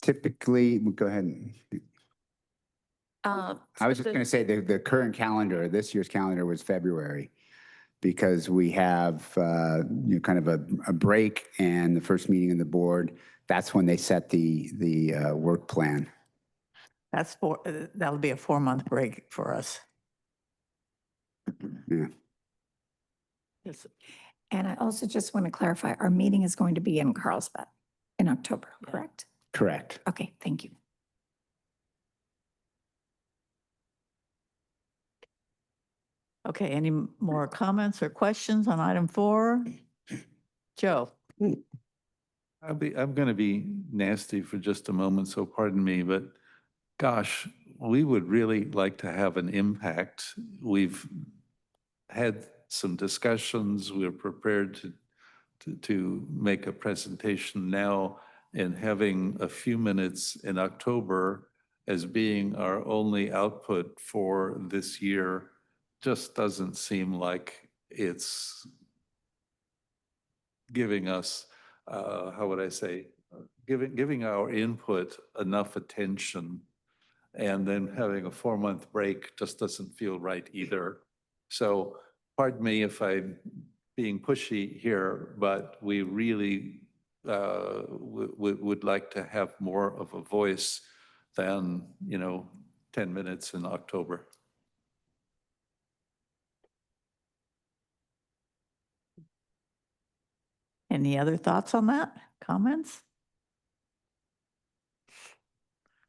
Typically, go ahead. Uh, I was just going to say the current calendar, this year's calendar was February because we have kind of a break and the first meeting of the board. That's when they set the work plan. That'll be a 4-month break for us. Yeah. Yes. And I also just want to clarify, our meeting is going to be in Carlsbad in October, correct? Correct. Okay, thank you. Okay, any more comments or questions on item 4? Joe? I'm going to be nasty for just a moment, so pardon me, but gosh, we would really like to have an impact. We've had some discussions. We're prepared to make a presentation now, and having a few minutes in October as being our only output for this year just doesn't seem like it's giving us, how would I say, giving our input enough attention, and then having a 4-month break just doesn't feel right either. So pardon me if I'm being pushy here, but we really would like to have more of a voice than, 10 minutes in October. Any other thoughts on that? Comments?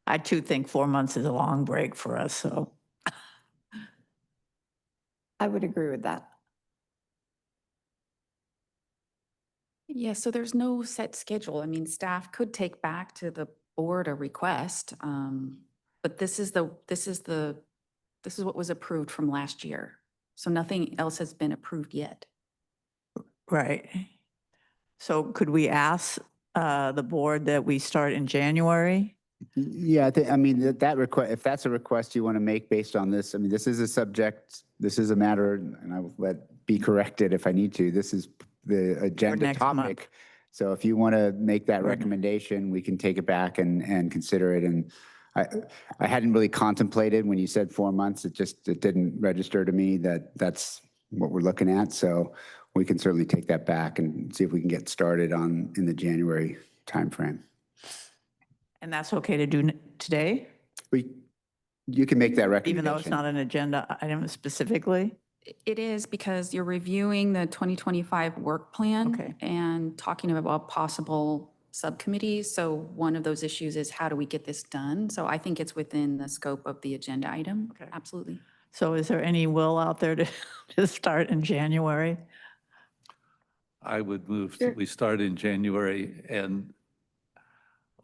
I too think 4 months is a long break for us, so. I would agree with that. Yeah, so there's no set schedule. I mean, staff could take back to the board a request, but this is what was approved from last year. So nothing else has been approved yet. Right. So could we ask the board that we start in January? Yeah, I mean, that request, if that's a request you want to make based on this, I mean, this is a subject, this is a matter, and I will be corrected if I need to. This is the agenda next month. topic. So if you want to make that recommendation, we can take it back and consider it. And I hadn't really contemplated when you said 4 months. It didn't register to me that that's what we're looking at. So we can certainly take that back and see if we can get started in the January timeframe. And that's okay to do today, You can make that recommendation. even though it's not an agenda item specifically? It is because you're reviewing the 2025 work plan Okay. and talking about possible subcommittees. So one of those issues is how do we get this done? So I think it's within the scope of the agenda item. Okay. Absolutely. So is there any will out there to start in January? I would move that we start in January. And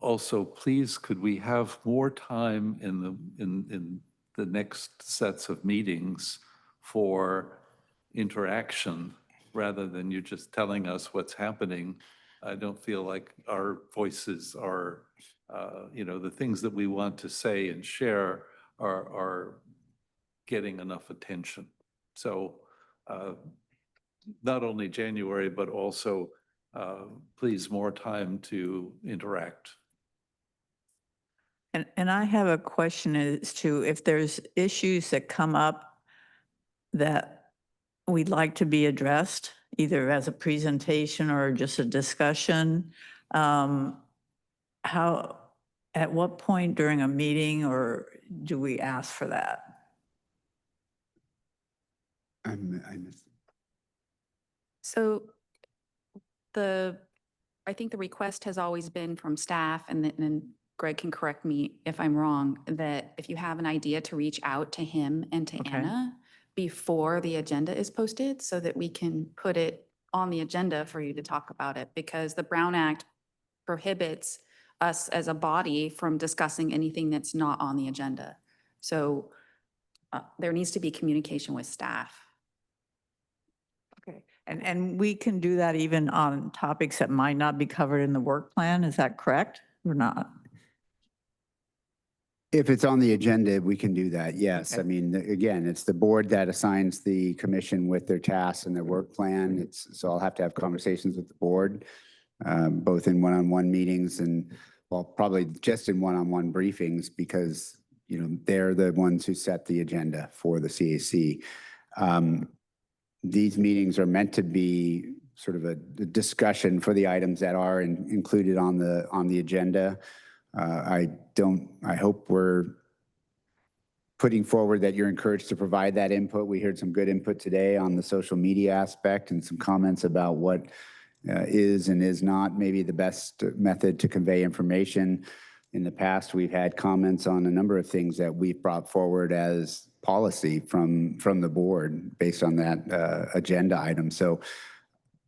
also, please, could we have more time in the next sets of meetings for interaction rather than you just telling us what's happening? I don't feel like our voices are, the things that we want to say and share are getting enough attention. So not only January, but also please more time to interact. And I have a question as to if there's issues that come up that we'd like to be addressed, either as a presentation or just a discussion. At what point during a meeting or do we ask for that? I missed. So I think the request has always been from staff, and then Greg can correct me if I'm wrong, that if you have an idea to reach out to him and to Okay. Anna before the agenda is posted so that we can put it on the agenda for you to talk about it, because the Brown Act prohibits us as a body from discussing anything that's not on the agenda. So there needs to be communication with staff. Okay. And we can do that even on topics that might not be covered in the work plan, is that correct or not? If it's on the agenda, we can do that, yes. Okay. I mean, again, it's the board that assigns the commission with their tasks and their work plan. So I'll have to have conversations with the board, both in one-on-one meetings and, well, probably just in one-on-one briefings because, they're the ones who set the agenda for the CAC. These meetings are meant to be sort of a discussion for the items that are included on the agenda. I hope we're putting forward that you're encouraged to provide that input. We heard some good input today on the social media aspect and some comments about what is and is not maybe the best method to convey information. In the past, we've had comments on a number of things that we've brought forward as policy from the board based on that agenda item. So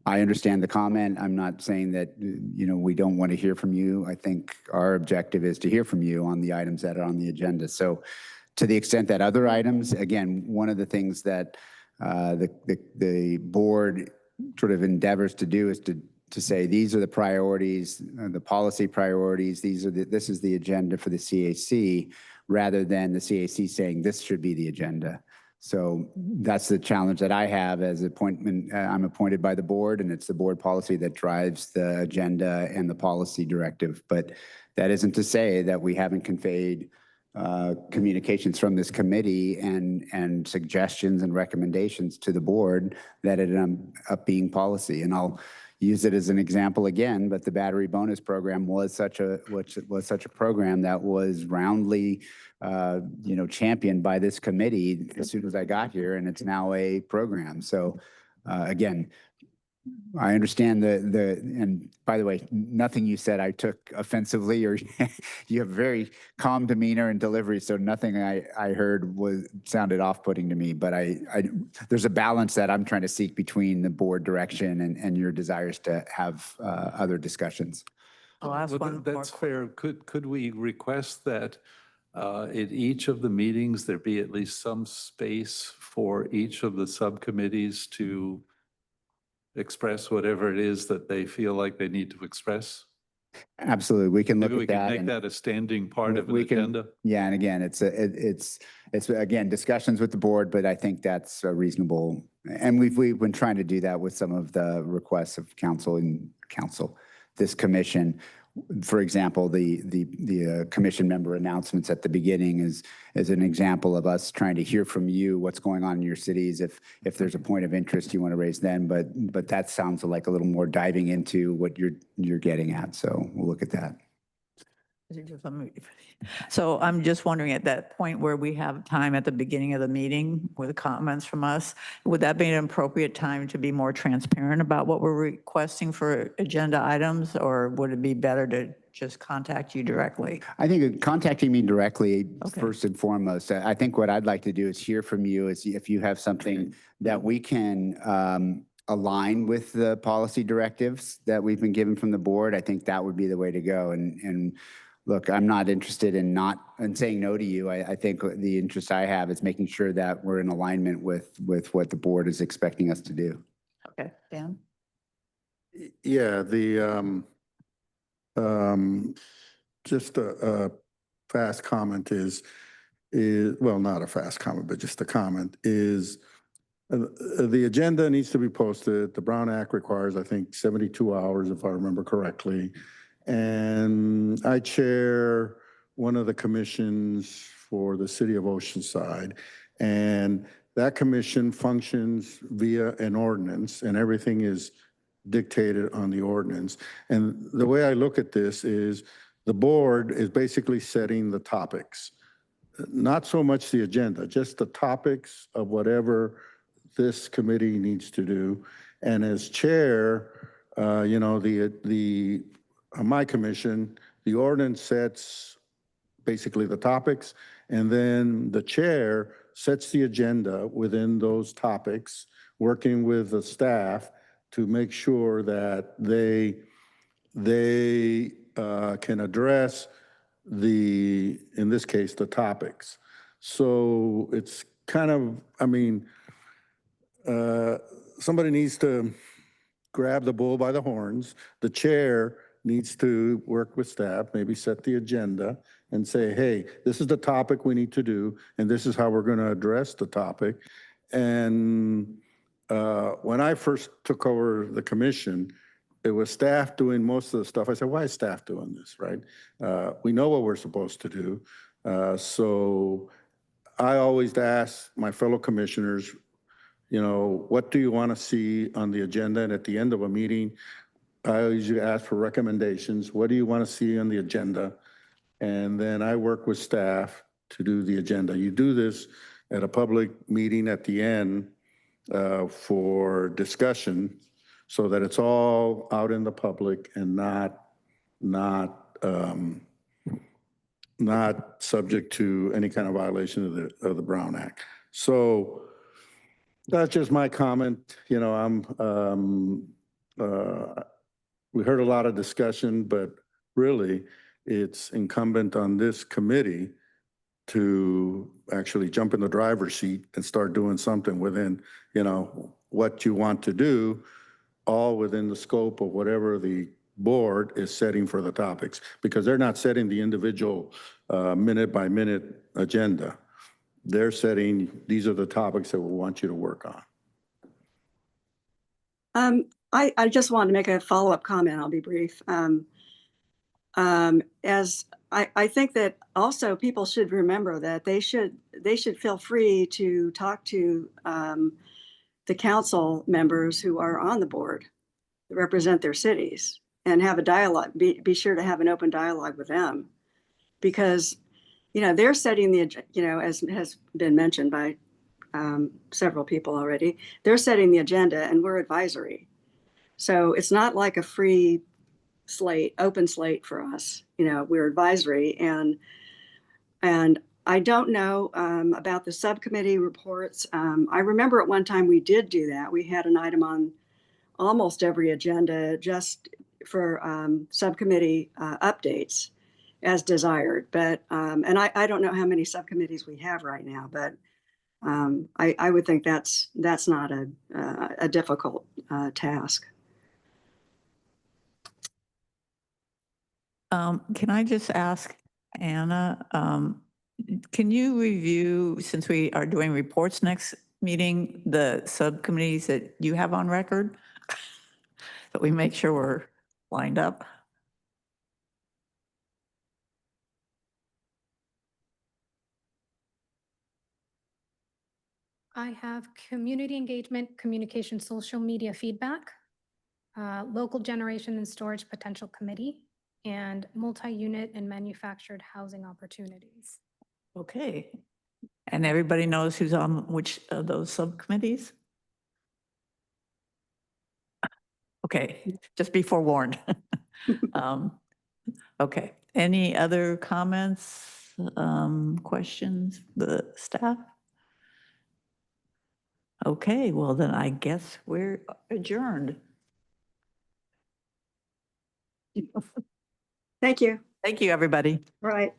I understand the comment. I'm not saying that, we don't want to hear from you. I think our objective is to hear from you on the items that are on the agenda. So to the extent that other items, again, one of the things that the board sort of endeavors to do is to say, these are the priorities, the policy priorities, this is the agenda for the CAC, rather than the CAC saying this should be the agenda. So that's the challenge that I have as appointment. I'm appointed by the board, and it's the board policy that drives the agenda and the policy directive. But that isn't to say that we haven't conveyed communications from this committee and suggestions and recommendations to the board that it ended up being policy. And I'll use it as an example again, but the battery bonus program was such a program that was roundly championed by this committee as soon as I got here, and it's now a program. So again, I understand and by the way, nothing you said I took offensively, or you have very calm demeanor and delivery, so nothing I heard sounded off-putting to me, but there's a balance that I'm trying to seek between the board direction and your desires to have other discussions. I'll ask Well, one more. That's fair. Could we request that at each of the meetings, there be at least some space for each of the subcommittees to express whatever it is that they feel like they need to express? Absolutely, we can look Maybe we at can that. make and that a standing part of an we can- agenda. Yeah, and again, it's again, discussions with the board, but I think that's reasonable. And we've been trying to do that with some of the requests of this commission. For example, the commission member announcements at the beginning is an example of us trying to hear from you what's going on in your cities. If there's a point of interest you want to raise then, but that sounds like a little more diving into what you're getting at. So we'll look at that. So I'm just wondering, at that point where we have time at the beginning of the meeting with comments from us, would that be an appropriate time to be more transparent about what we're requesting for agenda items, or would it be better to just contact you directly? I think contacting me directly, Okay. first and foremost. I think what I'd like to do is hear from you, is if you have something that we can align with the policy directives that we've been given from the board. I think that would be the way to go. And look, I'm not interested in saying no to you. I think the interest I have is making sure that we're in alignment with what the board is expecting us to do. Okay, Dan? Yeah, just a fast comment is, well, not a fast comment, but just a comment is, the agenda needs to be posted. The Brown Act requires, I think, 72 hours, if I remember correctly. And I chair one of the commissions for the city of Oceanside. And that commission functions via an ordinance, and everything is dictated on the ordinance. And the way I look at this is, the board is basically setting the topics, not so much the agenda, just the topics of whatever this committee needs to do. And as chair, my commission, the ordinance sets basically the topics, and then the chair sets the agenda within those topics, working with the staff to make sure that they can address in this case, the topics. So it's kind of, somebody needs to grab the bull by the horns. The chair needs to work with staff, maybe set the agenda and say, hey, this is the topic we need to do, and this is how we're going to address the topic. And when I first took over the commission, it was staff doing most of the stuff. I said, why is staff doing this, right? We know what we're supposed to do. So I always ask my fellow commissioners, what do you want to see on the agenda? And at the end of a meeting, I usually ask for recommendations. What do you want to see on the agenda? And then I work with staff to do the agenda. You do this at a public meeting at the end for discussion, so that it's all out in the public and not subject to any kind of violation of the Brown Act. So that's just my comment. We heard a lot of discussion, but really it's incumbent on this committee to actually jump in the driver's seat and start doing something within, what you want to do, all within the scope of whatever the board is setting for the topics, because they're not setting the individual minute by minute agenda. They're setting, these are the topics that we want you to work on. I just wanted to make a follow-up comment. I'll be brief. As I think that also people should remember that they should feel free to talk to the council members who are on the board that represent their cities, and have a dialogue. Be sure to have an open dialogue with them, because they're setting the, as has been mentioned by several people already, they're setting the agenda and we're advisory. So it's not like a free slate, open slate for us. We're advisory, and I don't know about the subcommittee reports. I remember at one time we did do that. We had an item on almost every agenda just for subcommittee updates as desired. But, and I don't know how many subcommittees we have right now, but I would think that's not a difficult task. Can I just ask Anna, can you review, since we are doing reports next meeting, the subcommittees that you have on record? That we make sure we're lined up? I have community engagement, communication, social media feedback, local generation and storage potential committee, and multi-unit and manufactured housing opportunities. Okay. And everybody knows who's on which of those subcommittees? Okay, just be forewarned. Okay, any other comments, questions, the staff? Okay, well then I guess we're adjourned. Thank you. Thank you, everybody. All right.